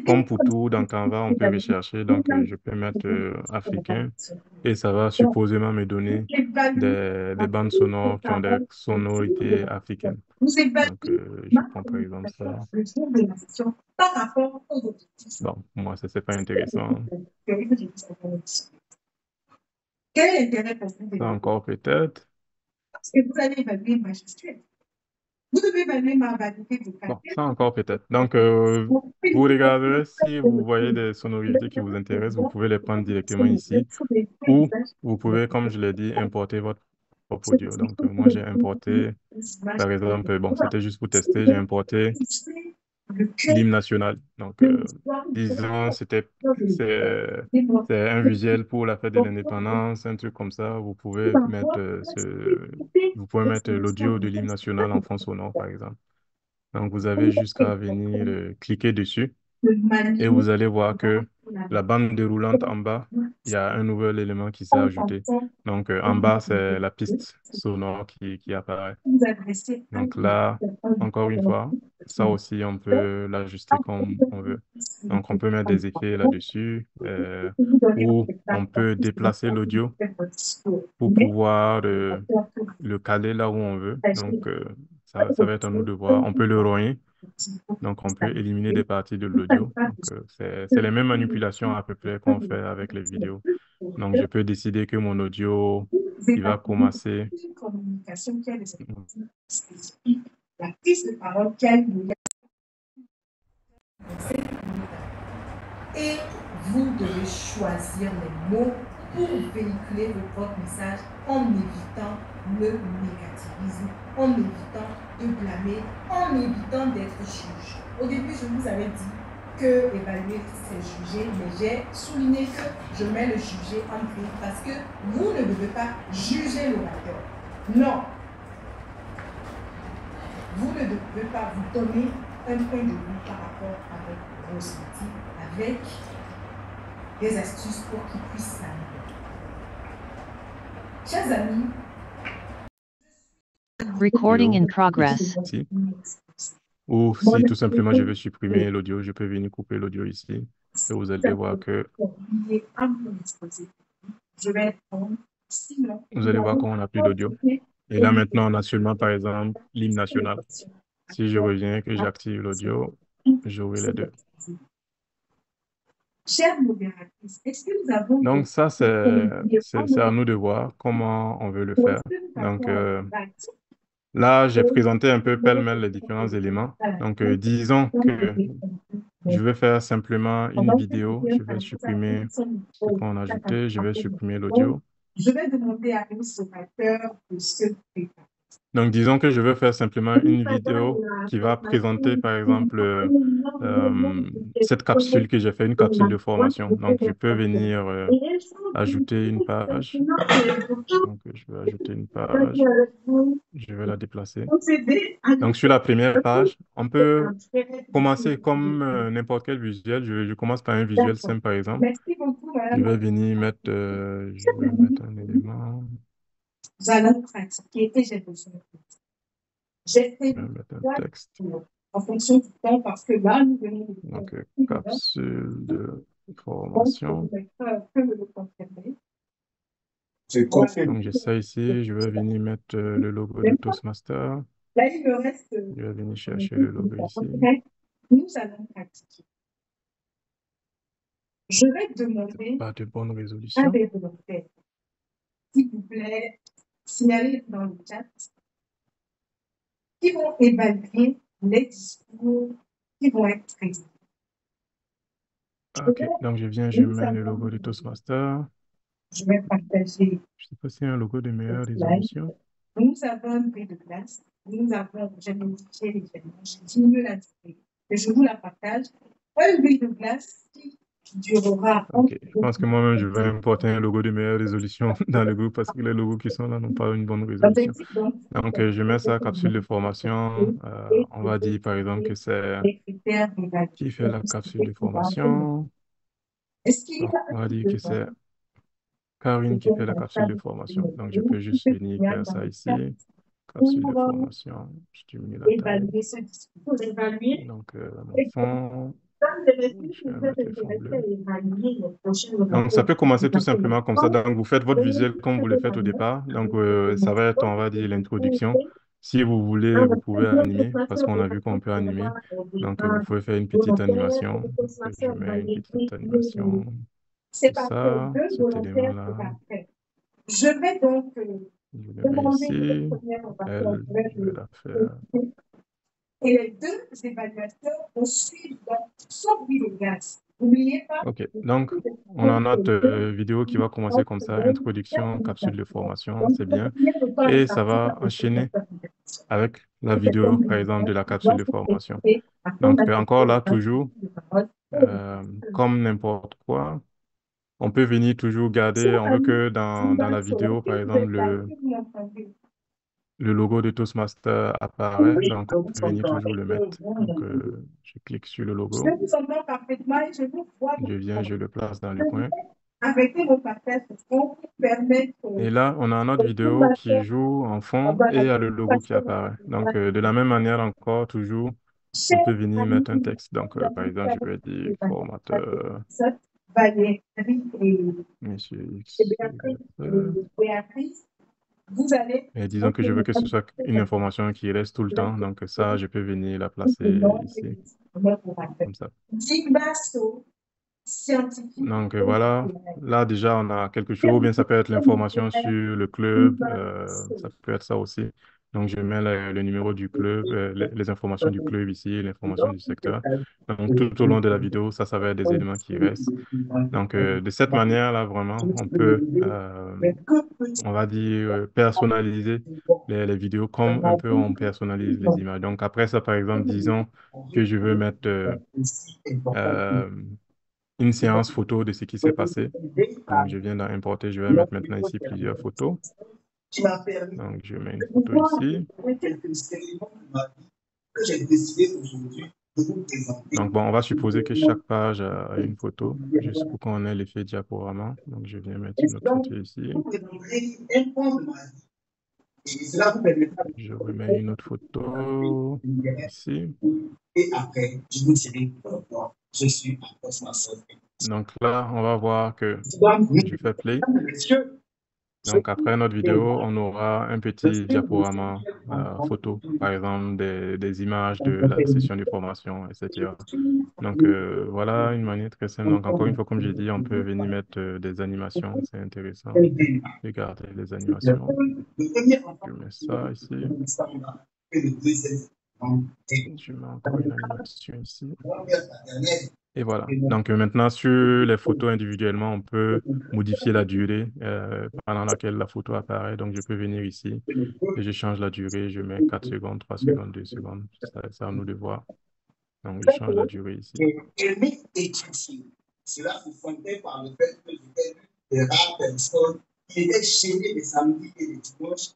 comme pour tout dans Canva, on peut rechercher. Donc, je peux mettre africain et ça va supposément me donner des bandes sonores qui ont des sonorités africaines. Donc, je prends par exemple ça. Bon, moi, ça, c'est pas intéressant. Quel est l'intérêt pour vous? Ça encore peut-être. Parce que vous allez évaluer ma gestuelle. Vous devez évaluer ma validité de Bon, ça encore peut-être. Donc, vous regarderez si vous voyez des sonorités qui vous intéressent, vous pouvez les prendre directement ici. Ou vous pouvez, comme je l'ai dit, importer votre propre audio. Donc, moi, j'ai importé, par exemple, bon, c'était juste pour tester, j'ai importé l'hymne national. Donc, disons, c'est un visuel pour la fête de l'indépendance, un truc comme ça. Vous pouvez mettre l'audio de l'hymne national en fond sonore, par exemple. Donc, vous avez jusqu'à venir cliquer dessus et vous allez voir que la bande déroulante en bas, il y a un nouvel élément qui s'est ajouté. Donc, en bas, c'est la piste sonore qui apparaît. Donc là, encore une fois, ça aussi, on peut l'ajuster comme on veut. Donc, on peut mettre des effets là-dessus ou on peut déplacer l'audio pour pouvoir le caler là où on veut. Donc, ça va être à nous de voir. On peut le rogner. Donc, on peut éliminer des parties de l'audio. Donc, c'est les mêmes manipulations à peu près qu'on fait avec les vidéos. Donc, je peux décider que mon audio, il va commencer. La piste de parole qu'elle et vous devez choisir les mots pour véhiculer votre message en évitant le négativisme, en évitant de blâmer, en évitant d'être juge. Au début, je vous avais dit que évaluer, c'est juger, mais j'ai souligné que je mets le juger en gris parce que vous ne devez pas juger l'orateur. Non. Vous ne devez pas vous donner un point de vue par rapport avec vos ressentis, avec des astuces pour qu'ils puissent s'améliorer. Chers amis, Recording in progress. Si. Ou si tout simplement je veux supprimer l'audio, je peux venir couper l'audio ici. Et vous allez voir que vous allez voir qu'on n'a plus d'audio. Et là maintenant, on a seulement par exemple l'hymne national. Si je reviens, que j'active l'audio, j'aurai les deux. chère modératrice, est-ce que nous avons... Donc ça, c'est à nous de voir comment on veut le faire. Donc là, j'ai présenté un peu pêle-mêle les différents éléments. Donc disons que je vais faire simplement une vidéo. Je vais supprimer ce qu'on a ajouté. Je vais supprimer l'audio. Je vais demander à nos orateurs de se préparer. Donc, disons que je veux faire simplement une vidéo qui va présenter, par exemple, cette capsule que j'ai fait, une capsule de formation. Donc, je peux venir ajouter une page. Donc, je vais ajouter une page. Je vais la déplacer. Donc, sur la première page, on peut commencer comme n'importe quel visuel. Je commence par un visuel simple, par exemple. Merci beaucoup, Je vais venir mettre, je vais mettre un élément. Nous allons pratiquer et j'ai besoin de vous. J'ai fait Je vais mettre un texte. en fonction du temps parce que là, nous venons de Donc, capsule de formation. Donc, j'essaie ici. Je vais venir mettre le logo de Toastmaster. Là, il me reste... Je vais venir chercher le logo ici. Nous allons pratiquer. Je vais demander Pas de bonne à résolution. des volontaires, s'il vous plaît, signalez dans le chat, qui vont évaluer les discours qui vont être présentés. Ok, donc je viens, je mets le logo de Toastmaster. Je vais partager. Je sais pas s'il y a un logo de meilleure le slide. résolution. Nous avons un bris de glace. Nous avons, j'ai modifié l'événement, j'ai diminué la durée. Et je vous la partage. Un bris de glace qui durera. Ok, je pense que moi-même, je vais importer un logo de meilleure résolution dans le groupe parce que les logos qui sont là n'ont pas une bonne résolution. Donc, je mets ça, capsule de formation. On va dire, par exemple, que c'est qui fait la capsule de formation. Donc, on va dire que c'est Karine qui fait la capsule de formation. Donc, je peux juste venir faire ça ici. Capsule de formation. Je diminue la taille. Donc, mon fond. Je vais mettre le fond bleu. Donc, ça peut commencer tout simplement comme ça. Donc, vous faites votre visuel comme vous le faites au départ. Donc, ça va être, on va dire, l'introduction. Si vous voulez, vous pouvez animer parce qu'on a vu qu'on peut animer. Donc, vous pouvez faire une petite animation. Je mets une petite animation. C'est Ça, cet élément-là. Je vais donc Je le mets ici. Elle, je vais la faire. et les deux évaluateurs vont suivre son bruit de gaz. N'oubliez pas. OK. Donc, on a notre vidéo qui va commencer comme ça. Introduction, capsule de formation, c'est bien. Et ça va enchaîner avec la vidéo, par exemple, de la capsule de formation. Donc, encore là, toujours, comme n'importe quoi, on peut venir toujours garder, on veut que dans la vidéo, par exemple, le logo de Toastmaster apparaît, donc on peut venir toujours le mettre. Donc, je clique sur le logo. Je vous entends parfaitement et je vous vois. Je viens, je le place dans le coin. Arrêtez vos partages pour vous permettre. Et là, on a notre vidéo qui joue en fond et il y a le logo qui apparaît. Donc, de la même manière encore, toujours, on peut venir mettre un texte. Donc, par exemple, je peux dire formateur. Monsieur X. Béatrice, vous allez. Et disons que je veux que ce soit une information qui reste tout le temps. Donc, ça, je peux venir la placer ici. Comme ça. Donc, voilà. Là, déjà, on a quelque chose. Ou bien ça peut être l'information sur le club. Ça peut être ça aussi. Donc, je mets le numéro du club, les informations du club ici, l'information du secteur. Donc, tout au long de la vidéo, ça va être des éléments qui restent. Donc, de cette manière-là, vraiment, on peut, on va dire, personnaliser les vidéos comme un peu on personnalise les images. Donc, après ça, par exemple, disons que je veux mettre euh, une séance photo de ce qui s'est passé. Donc, je viens d'importer, je vais mettre maintenant ici plusieurs photos. Donc, je mets une photo ici. Donc, bon, on va supposer que chaque page a une photo, juste pour qu'on ait l'effet diaporama. Donc, je viens mettre une autre photo ici. Je remets une autre photo ici. Donc là, on va voir que je fais play. Donc après notre vidéo, on aura un petit diaporama photo, par exemple des images de la session de formation, etc. Donc voilà une manière très simple. Donc encore une fois, comme j'ai dit, on peut venir mettre des animations, c'est intéressant. Regardez les animations. Je mets ça ici. Je mets encore une animation ici. Et voilà. Donc maintenant, sur les photos individuellement, on peut modifier la durée pendant laquelle la photo apparaît. Donc je peux venir ici et je change la durée. Je mets 4 secondes, 3 secondes, 2 secondes. C'est à nous de voir. Donc je change la durée ici. Cela se sentait par le fait que j'étais des rares personnes qui étaient chaînées les samedis et les dimanches.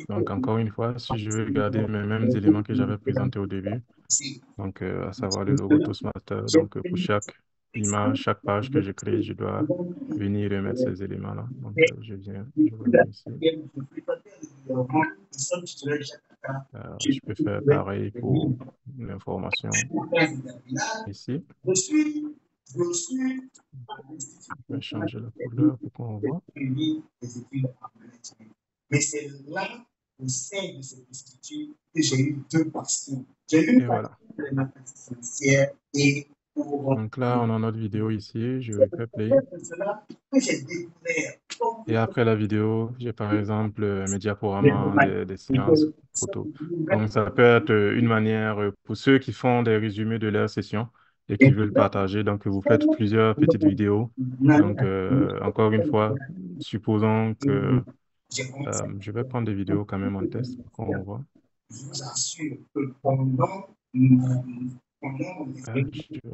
Donc encore une fois, si je veux garder mes mêmes éléments que j'avais présentés au début, donc à savoir le logo Toastmaster, donc pour chaque image, chaque page que je crée, je dois venir remettre ces éléments-là. Donc je remets ici. Je peux faire pareil pour l'information ici. Je vais changer la couleur pour qu'on voit. Mais c'est là, au sein de cet institut, que j'ai eu deux passions. J'ai eu une passion pour les mathématiques financières et pour... Donc là, on a notre vidéo ici. Je fais play. Et après la vidéo, j'ai par exemple mes diaporamas des séances photos. Donc ça peut être une manière pour ceux qui font des résumés de leur session et qui veulent partager. Donc vous faites plusieurs petites vidéos. Donc encore une fois, supposons que je vais prendre des vidéos quand même en test pour qu'on voit. Je vous assure que pendant mon je vais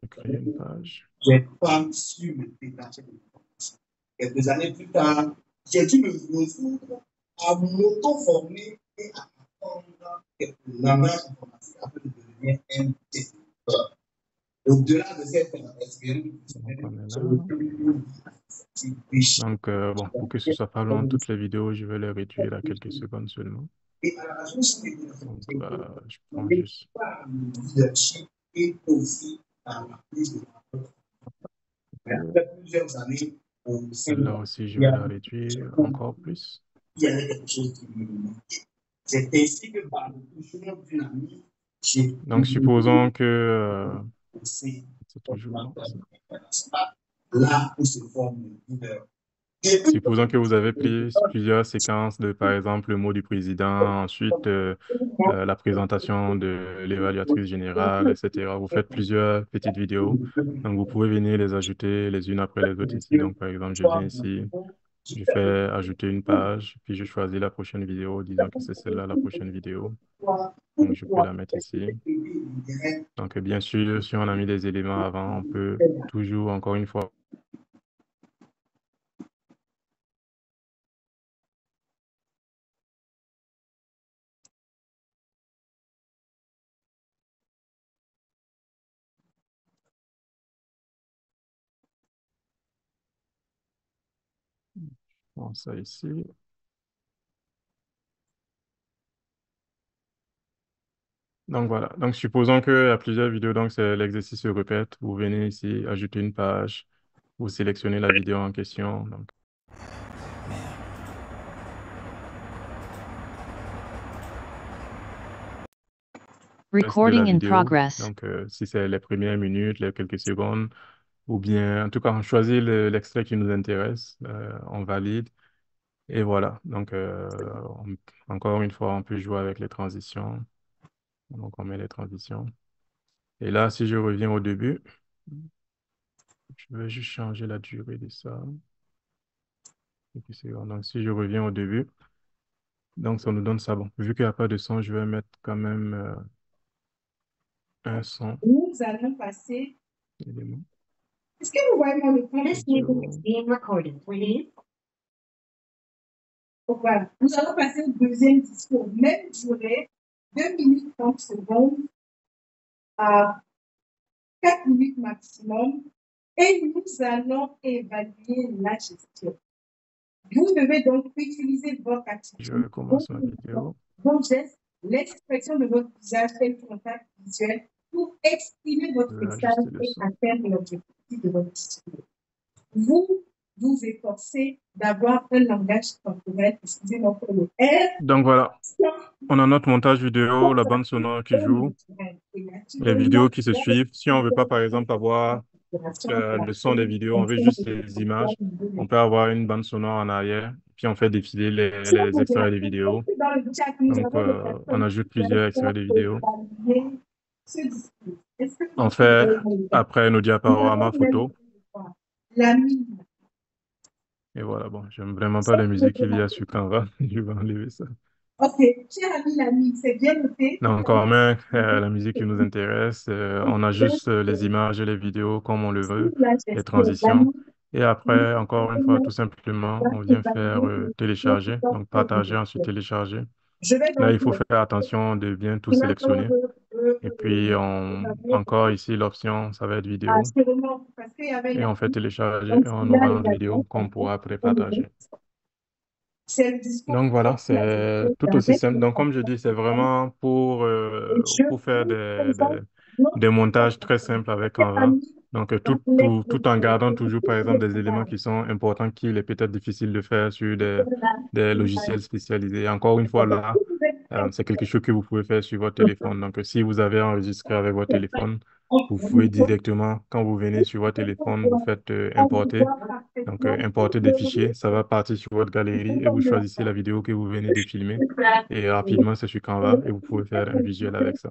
créer une page. j'ai pas su me détacher de l'information. Quelques années plus tard, j'ai dû me résoudre à m'auto-former et à apprendre quelques langages informatiques afin de devenir un développeur. Au-delà de cette expérience, donc, bon, pour que ce soit pas long, toutes les vidéos, je vais les réduire à quelques secondes seulement. Donc, je prends juste. Celle-là aussi, je vais la réduire encore plus. Donc, supposons que c'est toujours long, ça. Supposons que vous avez pris plusieurs séquences de, par exemple, le mot du président, ensuite la présentation de l'évaluatrice générale, etc. Vous faites plusieurs petites vidéos. Donc, vous pouvez venir les ajouter les unes après les autres ici. Donc, par exemple, je viens ici, je fais ajouter une page, puis je choisis la prochaine vidéo, disons que c'est celle-là, la prochaine vidéo. Donc, je peux la mettre ici. Donc, bien sûr, si on a mis des éléments avant, on peut toujours, encore une fois, bon, ça ici. Donc voilà. Donc supposons qu'il y a plusieurs vidéos, donc l'exercice se répète. Vous venez ici, ajouter une page, vous sélectionnez la vidéo en question. Donc. Recording in progress. Donc si c'est les premières minutes, les quelques secondes, ou bien en tout cas on choisit l'extrait qui nous intéresse, on valide. Et voilà. Donc, encore une fois, on peut jouer avec les transitions. Donc, on met les transitions. Et là, si je reviens au début, je vais juste changer la durée de ça. Et puis, c'est bon. Donc, si je reviens au début, donc ça nous donne ça. Bon, vu qu'il n'y a pas de son, je vais mettre quand même un son. Nous allons passer. Élément. Est-ce que vous voyez mon écran? Donc, voilà. Nous allons passer au deuxième discours. Même durée, 2 minutes 30 secondes à 4 minutes maximum. Et nous allons évaluer la gestion. Vous devez donc utiliser votre attitude, Je recommence ma vidéo. vos gestes, l'expression de votre visage et le contact visuel pour exprimer votre Je vais message ajuster le et son. atteindre l'objectif de votre discours. Vous vous efforcez d'avoir un langage corporel, excusez-moi pour le R. Donc voilà, on a notre montage vidéo, la bande sonore qui joue, les vidéos qui se suivent. Si on veut pas, par exemple, avoir le son des vidéos, on veut juste les images, on peut avoir une bande sonore en arrière, puis on fait défiler les extraits des vidéos. Donc, on ajoute plusieurs extraits de vidéos. On fait après nos diaporamas photos. Et voilà, bon, j'aime vraiment pas la musique qu'il y a sur Canva. Je vais enlever ça. Ok, cher ami, l'ami, c'est bien noté. Donc, on met la musique qui nous intéresse. On ajuste les images et les vidéos comme on le veut, les transitions. Et après, encore une fois, tout simplement, on vient faire télécharger, donc partager, ensuite télécharger. Là, il faut faire attention de bien tout sélectionner. Et puis, encore ici, l'option, ça va être vidéo. Et on fait télécharger et on aura notre vidéo qu'on pourra après partager. Donc voilà, c'est tout aussi simple. Donc comme je dis, c'est vraiment pour faire des montages très simples avec Canva. Donc tout en gardant toujours, par exemple, des éléments qui sont importants, qu'il est peut-être difficile de faire sur des logiciels spécialisés. Encore une fois, là, c'est quelque chose que vous pouvez faire sur votre téléphone. Donc si vous avez enregistré avec votre téléphone, vous pouvez directement, quand vous venez sur votre téléphone, vous faites importer. Donc, importer des fichiers, ça va partir sur votre galerie et vous choisissez la vidéo que vous venez de filmer. Et rapidement, c'est sur Canva et vous pouvez faire un visuel avec ça.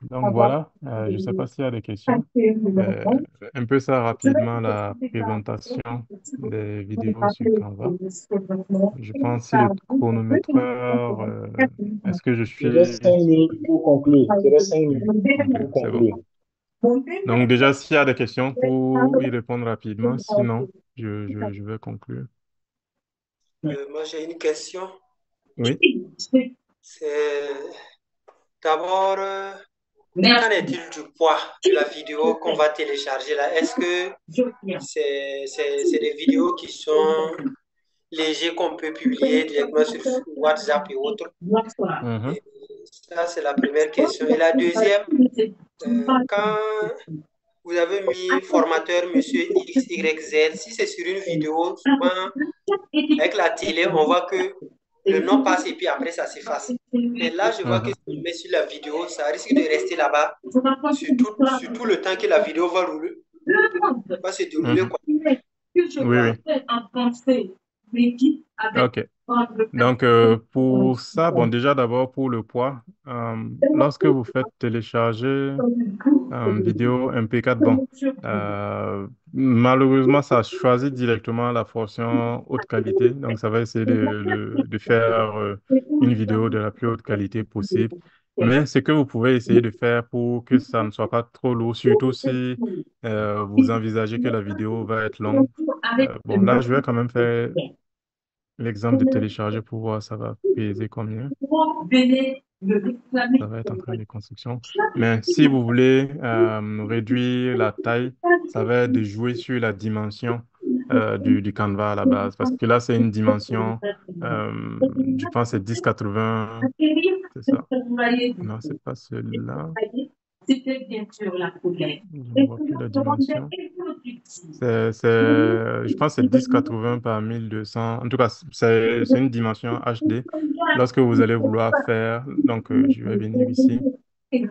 Donc voilà, je ne sais pas s'il y a des questions. Un peu ça rapidement, la présentation des vidéos sur Canva. Je pense que le chronométreur, est-ce que je suis... Il reste 5 minutes pour conclure. Il reste 5 minutes pour C'est bon. conclure. Donc déjà, s'il y a des questions, pour y répondre rapidement. Sinon, je vais conclure. Moi, j'ai une question. Oui. C'est d'abord, qu'en est-il du poids de la vidéo qu'on va télécharger là? Est-ce que c'est des vidéos qui sont légères qu'on peut publier directement sur WhatsApp et autres? Et ça, c'est la première question. Et la deuxième, quand vous avez mis formateur monsieur XYZ, si c'est sur une vidéo, souvent avec la télé, on voit que le nom passe et puis après ça s'efface. Mais là, je vois que si je mets sur la vidéo, ça risque de rester là-bas sur tout le temps que la vidéo va rouler. Va se dérouler quoi. Oui. Ok. Donc, pour ça, bon, déjà d'abord pour le poids, lorsque vous faites télécharger vidéo MP4, bon, malheureusement, ça choisit directement la fonction haute qualité. Donc, ça va essayer de faire une vidéo de la plus haute qualité possible. Mais ce que vous pouvez essayer de faire pour que ça ne soit pas trop lourd, surtout si vous envisagez que la vidéo va être longue. Bon, là, je vais quand même faire l'exemple de télécharger pour voir ça va peser combien. Ça va être en train de construction. Mais si vous voulez réduire la taille, ça va être de jouer sur la dimension du Canva à la base. Parce que là, c'est une dimension, je pense c'est 1080, c'est ça. Non, c'est pas celui-là. Je ne vois plus la dimension. Je pense que c'est 1080 par 1200. En tout cas, c'est une dimension HD. Lorsque vous allez vouloir faire, donc je vais venir ici.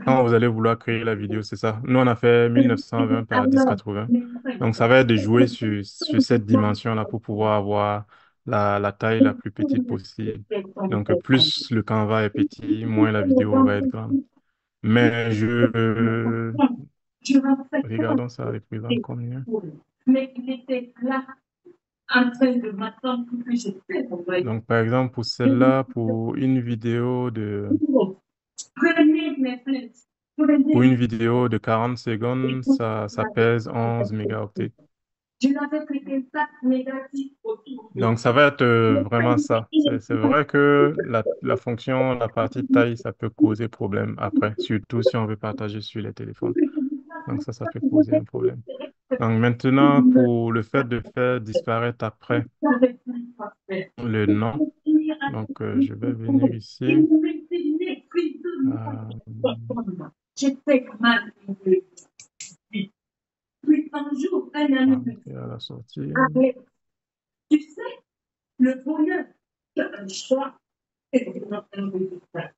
Quand vous allez vouloir créer la vidéo, c'est ça. Nous, on a fait 1920 par 1080. Donc, ça va être de jouer sur cette dimension-là pour pouvoir avoir la taille la plus petite possible. Donc, plus le Canva est petit, moins la vidéo va être grande. Mais regardons ça représente combien. Mais il était là, en train de m'attendre pour que je fasse mon voyage. Donc, par exemple, pour celle-là, pour une vidéo de... Prenez Netflix. Pour une vidéo de 40 secondes, ça pèse 11 mégaoctets. Je n'avais pris que 4 négatifs autour de Donc, ça va être vraiment ça. C'est vrai que la fonction, la partie taille, ça peut causer problème après, surtout si on veut partager sur les téléphones. Donc, ça peut causer un problème. Donc, maintenant, pour le fait de faire disparaître après le nom, donc je vais venir ici. J'étais mal. Puis un jour, un ami Et à la sortie. tu sais, le bonheur d'un choix est vraiment un résultat.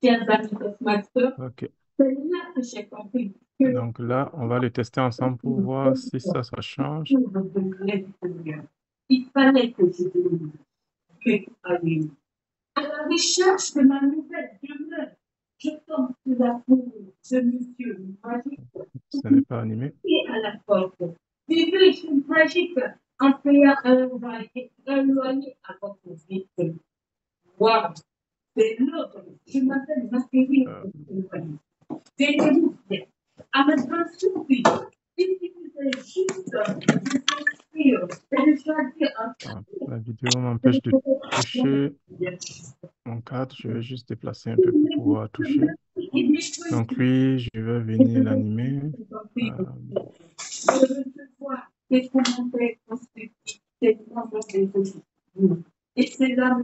Chers amis Toastmasters, OK. c'est là que j'ai compris que Donc là, on va le tester ensemble pour voir si ça change. il fallait que je dise que allez. À la recherche de ma nouvelle demeure, je tombe sous la peau de monsieur magique Ce n'est pas animé. et à la porte. Vivez une magique en payant un loyer à votre vie. Waouh! C'est l'autre. Je m'appelle Marguerite. Tenez-vous bien. À ma grande surprise, il suffisait juste de s'inscrire et de choisir un La vidéo m'empêche de toucher mon cadre. Je vais juste déplacer un peu pour pouvoir toucher. Donc lui, je vais venir l'animer. Et c'est là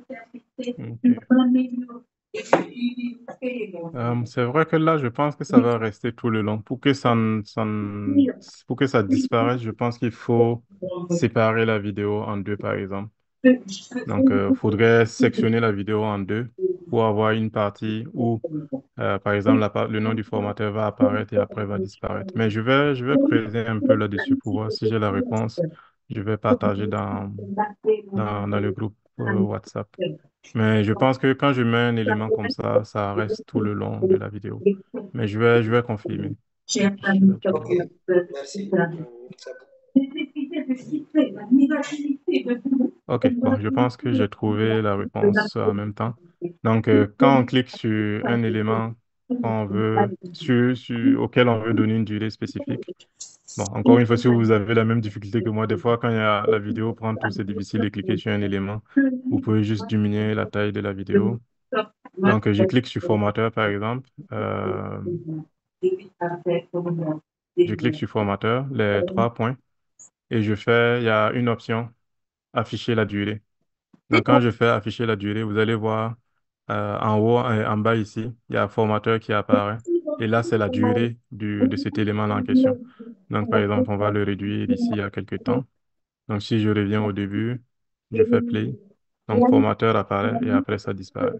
c'est vrai que là, je pense que ça va rester tout le long. Pour que pour que ça disparaisse, je pense qu'il faut séparer la vidéo en deux, par exemple. Donc, il faudrait sectionner la vidéo en deux pour avoir une partie où, par exemple, le nom du formateur va apparaître et après va disparaître. Mais je vais creuser un peu là-dessus pour voir si j'ai la réponse. Je vais partager dans le groupe WhatsApp. Mais je pense que quand je mets un élément comme ça reste tout le long de la vidéo. Mais je vais confirmer. Ok, merci. OK, bon, je pense que j'ai trouvé la réponse en même temps. Donc, quand on clique sur un élément qu'on veut, auquel on veut donner une durée spécifique, bon, encore une fois, si vous avez la même difficulté que moi, des fois, quand la vidéo prend tout, c'est difficile de cliquer sur un élément. Vous pouvez juste diminuer la taille de la vidéo. Donc, je clique sur formateur, par exemple. Je clique sur formateur, les 3 points, et il y a une option, afficher la durée. Donc, quand je fais afficher la durée, vous allez voir en haut et en bas ici, il y a formateur qui apparaît. Et là, c'est la durée de cet élément-là en question. Donc, par exemple, on va le réduire ici à quelques temps. Donc, si je reviens au début, je fais play. Donc, formateur apparaît et après, ça disparaît.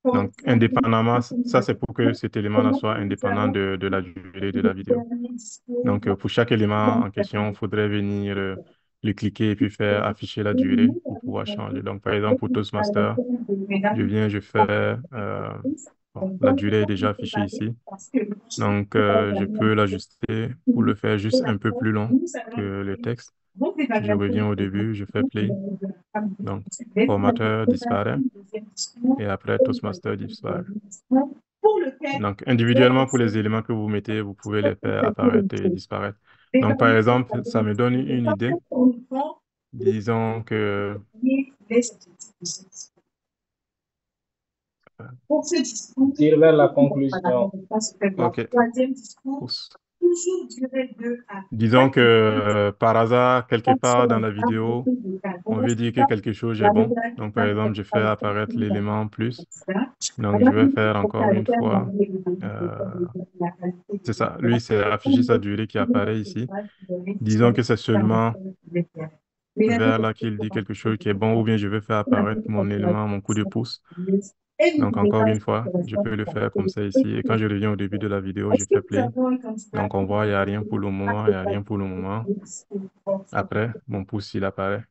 Donc, indépendamment, ça, c'est pour que cet élément-là soit indépendant de la durée de la vidéo. Donc, pour chaque élément en question, il faudrait venir le cliquer et puis faire afficher la durée pour pouvoir changer. Donc, par exemple, pour Toastmaster, je fais, la durée est déjà affichée ici. Donc, je peux l'ajuster pour le faire juste un peu plus long que le texte. Je reviens au début, je fais play. Donc, formateur disparaît et après Toastmaster disparaît. Donc, individuellement, pour les éléments que vous mettez, vous pouvez les faire apparaître et disparaître. Donc, par exemple, ça me donne une idée. Disons que... Tire vers la conclusion. OK. Disons que par hasard, quelque part dans la vidéo, on veut dire que quelque chose est bon. Donc, par exemple, je fais apparaître l'élément plus. Donc, je vais faire encore une fois. C'est ça. Lui, c'est afficher sa durée qui apparaît ici. Disons que c'est seulement vers là qu'il dit quelque chose qui est bon, ou bien je vais faire apparaître mon élément, mon coup de pouce. Donc, encore une fois, je peux le faire comme ça ici. Et quand je reviens au début de la vidéo, je fais play. Donc, on voit, il n'y a rien pour le moment, il n'y a rien pour le moment. Après, mon pouce, il apparaît.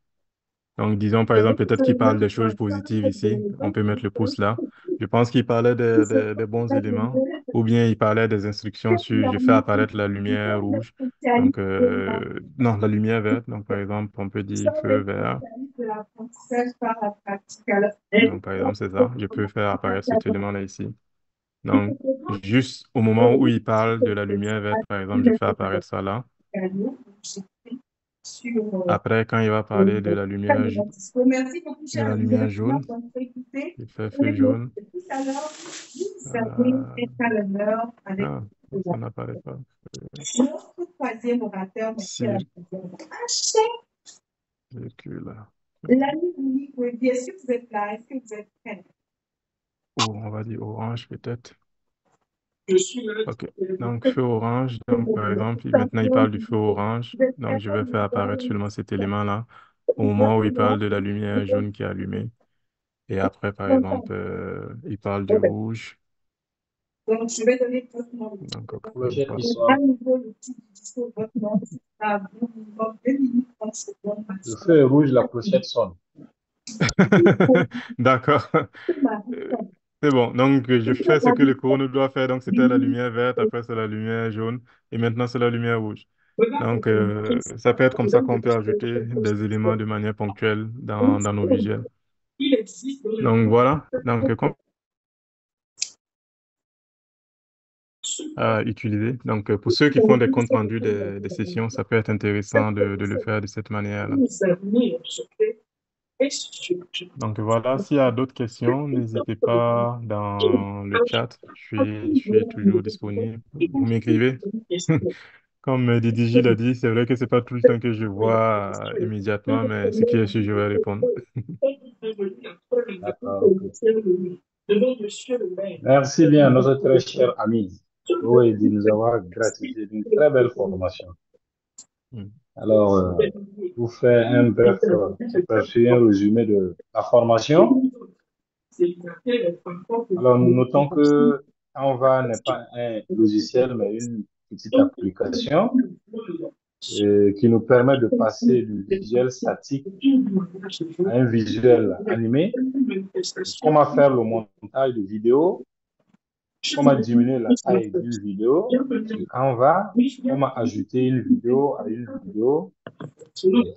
Donc, disons, par exemple, peut-être qu'il parle des choses positives ici. On peut mettre le pouce là. Je pense qu'il parlait des bons éléments. Ou bien il parlait des instructions sur je fais apparaître la lumière rouge. Donc, non, la lumière verte. Donc, par exemple, on peut dire feu vert. Donc, par exemple, c'est ça. Je peux faire apparaître cet élément-là ici. Donc, juste au moment où il parle de la lumière verte, par exemple, je fais apparaître ça là. Après, quand il va parler de la lumière jaune, il fait feu jaune. Ça n'apparaît pas. Véhicule. On va dire orange peut-être. Ok, donc feu orange, donc par exemple, maintenant il parle du feu orange, donc je vais faire apparaître seulement cet élément-là au moment où il parle de la lumière jaune qui est allumée. Et après, par exemple, il parle du rouge. Donc, je vais donner votre nom. Donc, Clochette qui À sonne. nouveau, le titre du discours, votre nom, c'est à vous, 2 minutes 30 secondes. Le feu est rouge, la clochette sonne. D'accord. C'est bon. Donc, je fais ce que le chrono doit faire. Donc, c'était la lumière verte, après, c'est la lumière jaune, et maintenant, c'est la lumière rouge. Donc, ça peut être comme ça qu'on peut ajouter des éléments de manière ponctuelle dans nos visuels. Donc, voilà. Donc, à utiliser. Donc, pour ceux qui font des comptes rendus des sessions, ça peut être intéressant de le faire de cette manière-là. Donc voilà, s'il y a d'autres questions, n'hésitez pas dans le chat. Je suis toujours disponible. Vous m'écrivez. Comme Didi l'a dit, c'est vrai que c'est pas tout le temps que je vois immédiatement, mais ce qui est sûr, je vais répondre. D'accord. Merci bien, notre très cher ami. Oui, de nous avoir gratifié d'une très belle formation. Alors, vous faites un bref aperçu, un résumé de la formation. Alors, nous notons que Canva n'est pas un logiciel, mais une petite application qui nous permet de passer du visuel statique à un visuel animé, comment faire le montage de vidéo, comment diminuer la taille d'une vidéo sur Canva, comment ajouter une vidéo à une vidéo.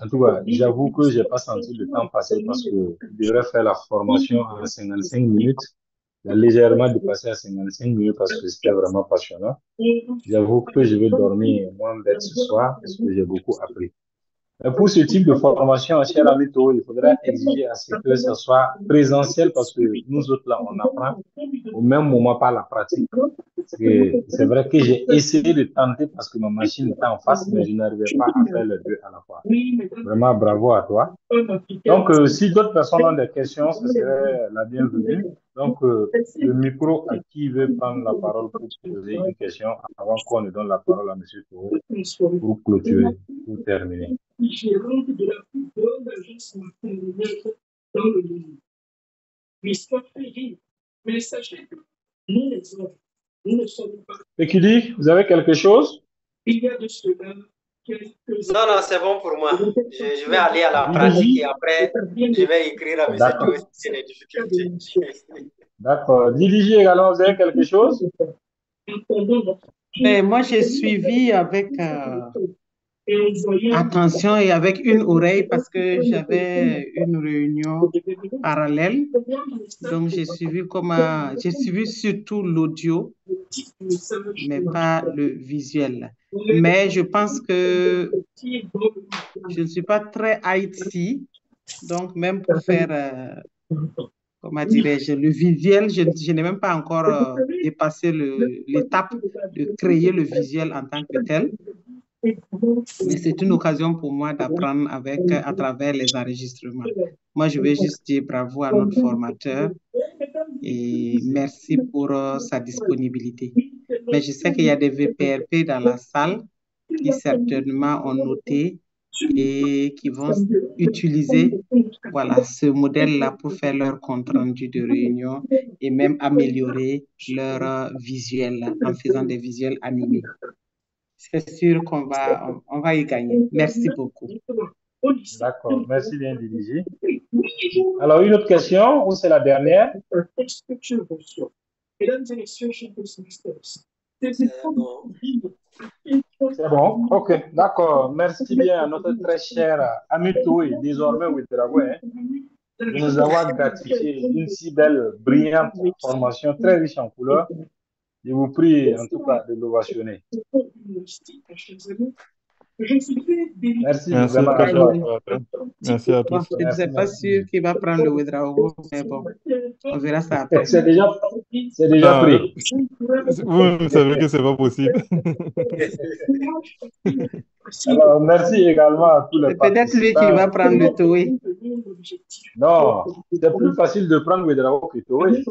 En tout cas, j'avoue que j'ai pas senti le temps passer parce que je devrais faire la formation en 55 minutes. Il a légèrement dépassé à 55 minutes parce que c'était vraiment passionnant. J'avoue que je vais dormir moins bête ce soir parce que j'ai beaucoup appris. Mais pour ce type de formation, cher ami Théo, il faudra exiger à ce que ce soit présentiel parce que nous autres là, on apprend au même moment par la pratique. C'est vrai que j'ai essayé de tenter parce que ma machine était en face, mais je n'arrivais pas à faire les deux à la fois. Vraiment, bravo à toi. Donc, si d'autres personnes ont des questions, ce serait la bienvenue. Donc, le micro à qui veut prendre la parole pour poser une question avant qu'on ne donne la parole à M. Théo pour clôturer, pour terminer. Et qui dit, vous avez quelque chose? Non, c'est bon pour moi. Je vais aller à la pratique et après, je vais écrire à M. Théo si c'est des difficultés. D'accord. Didi également, vous avez quelque chose? Et moi, j'ai suivi avec attention et avec une oreille parce que j'avais une réunion parallèle. Donc, j'ai suivi surtout l'audio, mais pas le visuel. Mais je pense que je ne suis pas très IT, donc même pour faire, comment dirais-je, le visuel, je n'ai même pas encore dépassé l'étape de créer le visuel en tant que tel. Mais c'est une occasion pour moi d'apprendre à travers les enregistrements. Moi, je vais juste dire bravo à notre formateur et merci pour sa disponibilité. Mais je sais qu'il y a des VPRP dans la salle qui certainement ont noté et qui vont utiliser voilà, ce modèle-là pour faire leur compte rendu de réunion et même améliorer leur visuel en faisant des visuels animés. C'est sûr on va y gagner. Merci beaucoup. D'accord, merci bien dirigé. Alors, une autre question, ou c'est la dernière? C'est bon, ok, d'accord. Merci bien à notre très cher ami Toé, désormais Ouedraogo, de nous avoir gratifié d'une si belle, brillante formation très riche en couleurs. Je vous prie en tout cas de l'ovationner. Merci Merci vraiment à très cher toi. opérateur. Merci à Bon, tous. je ne suis pas sûr qu'il va prendre le Ouedraogo, mais bon, on verra ça après. C'est déjà Non, pris. vous savez que c'est pas possible. Alors, merci également à tous les C'est peut-être lui qui va participants. prendre le Toé. Non, c'est plus facile de prendre Ouedraogo que Toé.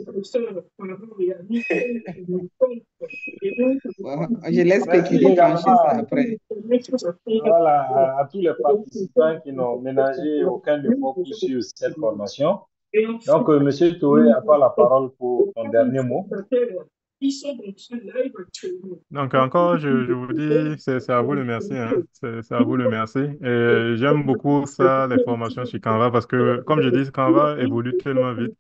Bon, je laisse Merci Pékili trancher ça également après. voilà, à tous les participants qui n'ont ménagé aucun effort pour suivre cette formation. Donc, Monsieur Toé a pas la parole pour son dernier mot. Donc encore, je vous dis, c'est à vous le merci, hein. C'est à vous le merci. Et j'aime beaucoup ça, les formations sur Canva, parce que, comme je dis, Canva évolue tellement vite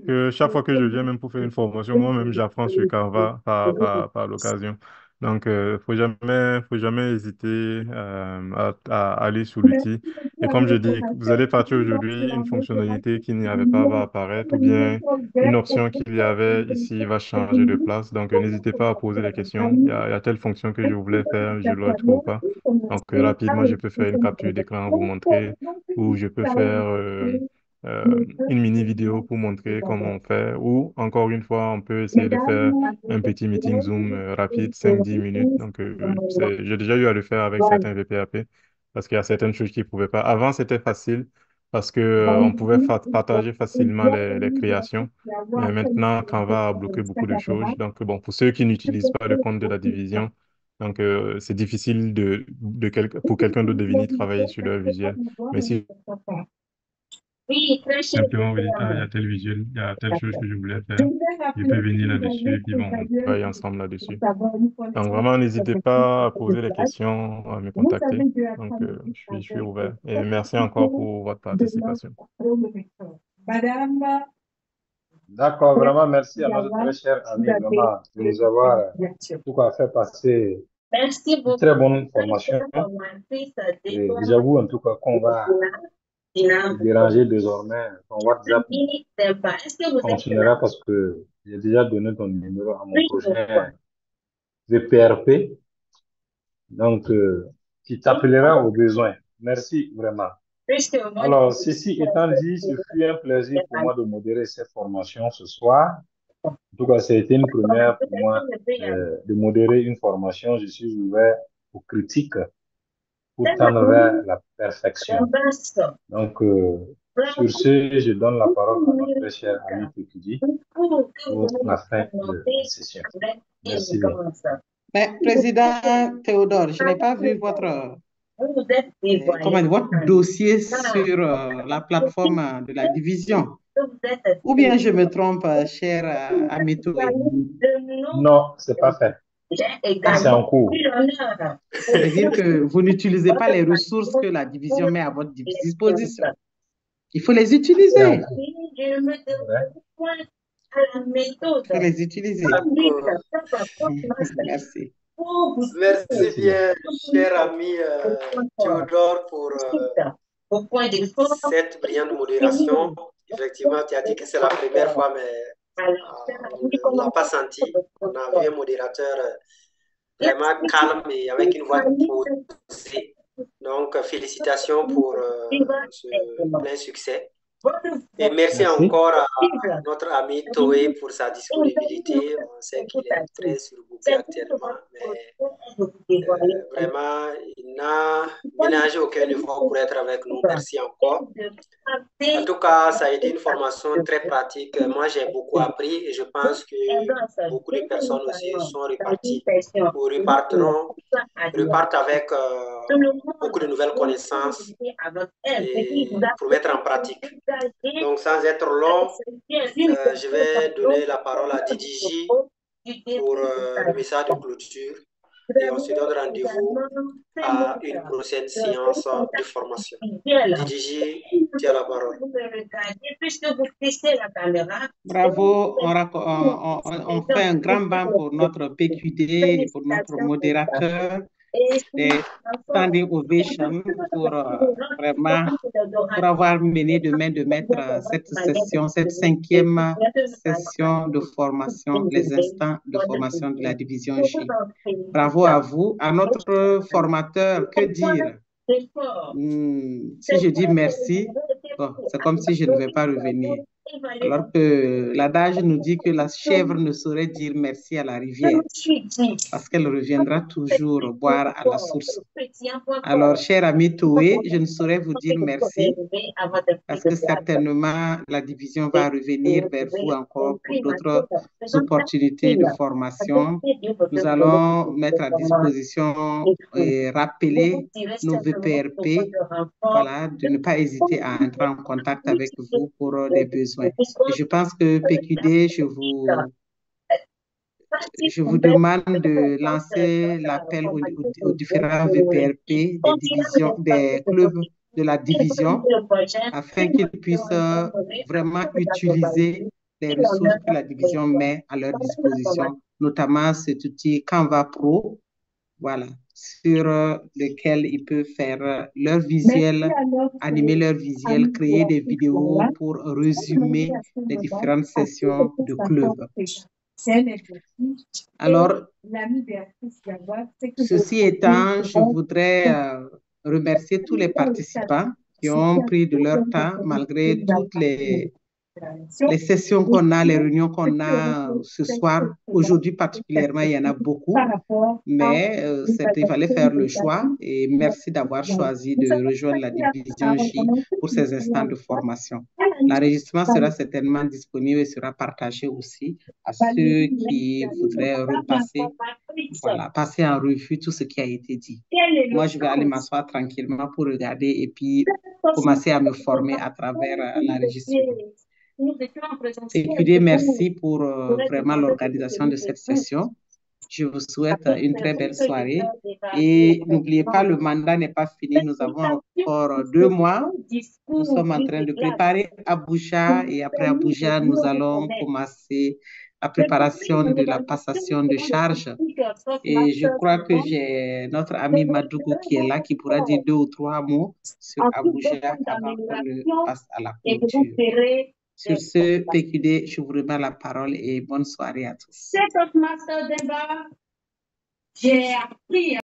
que chaque fois que je viens, même pour faire une formation, moi-même, j'apprends sur Canva par l'occasion. Donc, faut jamais hésiter à aller sur l'outil. Et comme je dis, vous allez partir aujourd'hui, une fonctionnalité qui n'y avait pas va apparaître, ou bien une option qu'il y avait ici va changer de place. Donc, n'hésitez pas à poser les questions. Il y a telle fonction que je voulais faire, je ne le retrouve pas. Donc, rapidement, je peux faire une capture d'écran, vous montrer, ou je peux faire une mini vidéo pour montrer comment on fait, ou encore une fois, on peut essayer de faire un petit meeting Zoom rapide, 5-10 minutes. Donc, j'ai déjà eu à le faire avec certains VPAP parce qu'il y a certaines choses qu'ils ne pouvaient pas. Avant, c'était facile parce que on pouvait partager facilement les créations. Mais maintenant, Canva a bloqué beaucoup de choses. Donc, bon, pour ceux qui n'utilisent pas le compte de la division, donc c'est difficile pour quelqu'un d'autre de venir travailler sur leur visuel. Mais si simplement vous dites, ah, il y a tel visuel, il y a telle chose que je voulais faire, je peux venir là-dessus, et puis bon, on travaille ensemble là-dessus. Donc vraiment, n'hésitez pas à poser les questions, à me contacter. Donc, je suis ouvert. Et merci encore pour votre participation. D'accord, vraiment merci à notre très cher ami vraiment de nous avoir tout à fait passé une très bonne formation. Et j'avoue en tout cas qu'on va déranger désormais. Ton WhatsApp fonctionnera parce que j'ai déjà donné ton numéro à mon prochain VPRP. Donc, qui t'appellera au besoin. Merci vraiment. Alors, ceci étant dit, ce fut un plaisir pour moi de modérer cette formation ce soir. En tout cas, ça a été une première pour moi de modérer une formation. Je suis ouvert aux critiques pour tendre vers la perfection. Donc, sur ce, je donne la parole à notre très cher ami Pékili pour la fin de la session. Merci bien. Mais, Président Théodore, je n'ai pas vu votre dossier sur la plateforme de la division. Ou bien je me trompe, cher ami Toé? Non, c'est pas fait. C'est en cours. Ça veut dire que vous n'utilisez pas les ressources que la division met à votre disposition. Il faut les utiliser. Il faut les utiliser. Merci. Merci bien, cher ami Théodore, pour cette brillante modération. Effectivement, tu as dit que c'est la première fois, mais on ne l'a pas senti. On a vu un modérateur vraiment calme et avec une voix posée. Donc, félicitations pour ce plein succès. Et merci Merci. encore à notre ami Toé pour sa disponibilité. On sait qu'il est très surbooké actuellement, mais vraiment, il n'a ménagé aucun effort pour être avec nous. Merci encore. En tout cas, ça a été une formation très pratique. Moi, j'ai beaucoup appris et je pense que beaucoup de personnes aussi sont reparties ou repartent avec beaucoup de nouvelles connaissances et pour mettre en pratique. Donc, sans être long, je vais donner la parole à DDJ pour le message de clôture et on se donne rendez-vous à une prochaine séance de formation. DDJ, tu as la parole. Bravo, on fait un grand banc pour notre PQD et pour notre modérateur. Des standing ovations pour vraiment pour avoir mené de main de maître cette session, cette 5e session de formation, les instants de formation de la division J. Bravo à vous. À notre formateur, que dire? Si je dis merci, bon, c'est comme si je ne vais pas revenir. Alors que l'adage nous dit que la chèvre ne saurait dire merci à la rivière parce qu'elle reviendra toujours boire à la source. Alors, cher ami Toé, je ne saurais vous dire merci parce que certainement la division va revenir vers vous encore pour d'autres opportunités de formation. Nous allons mettre à disposition et rappeler nos VPRP, voilà, de ne pas hésiter à entrer en contact avec vous pour des besoins. Et je pense que PQD, je vous demande de lancer l'appel aux différents VPRP des clubs de la division afin qu'ils puissent vraiment utiliser les ressources que la division met à leur disposition, notamment cet outil Canva Pro, voilà, sur lequel ils peuvent faire leur visuel, animer leur visuel, créer des vidéos pour résumer les différentes sessions de club. Alors, ceci étant, je voudrais remercier tous les participants qui ont pris de leur temps malgré toutes les sessions qu'on a, les réunions qu'on a ce soir. Aujourd'hui particulièrement, il y en a beaucoup, mais il fallait faire le choix et merci d'avoir choisi de rejoindre la division J pour ces instants de formation. L'enregistrement sera certainement disponible et sera partagé aussi à ceux qui voudraient repasser, voilà, passer en revue tout ce qui a été dit. Moi, je vais aller m'asseoir tranquillement pour regarder et puis commencer à me former à travers l'enregistrement. PQD, merci pour vraiment l'organisation de cette session. Je vous souhaite une très belle soirée et n'oubliez pas, le mandat n'est pas fini. Nous avons encore 2 mois. Nous sommes en train de préparer Abuja et après Abuja, nous allons commencer la préparation de la passation de charges. Et je crois que j'ai notre ami Madougou qui est là, qui pourra dire 2 ou 3 mots sur Abuja avant qu'on ne passe à la clôture. Sur ce, PQD, je vous remets la parole et bonne soirée à tous. J'ai appris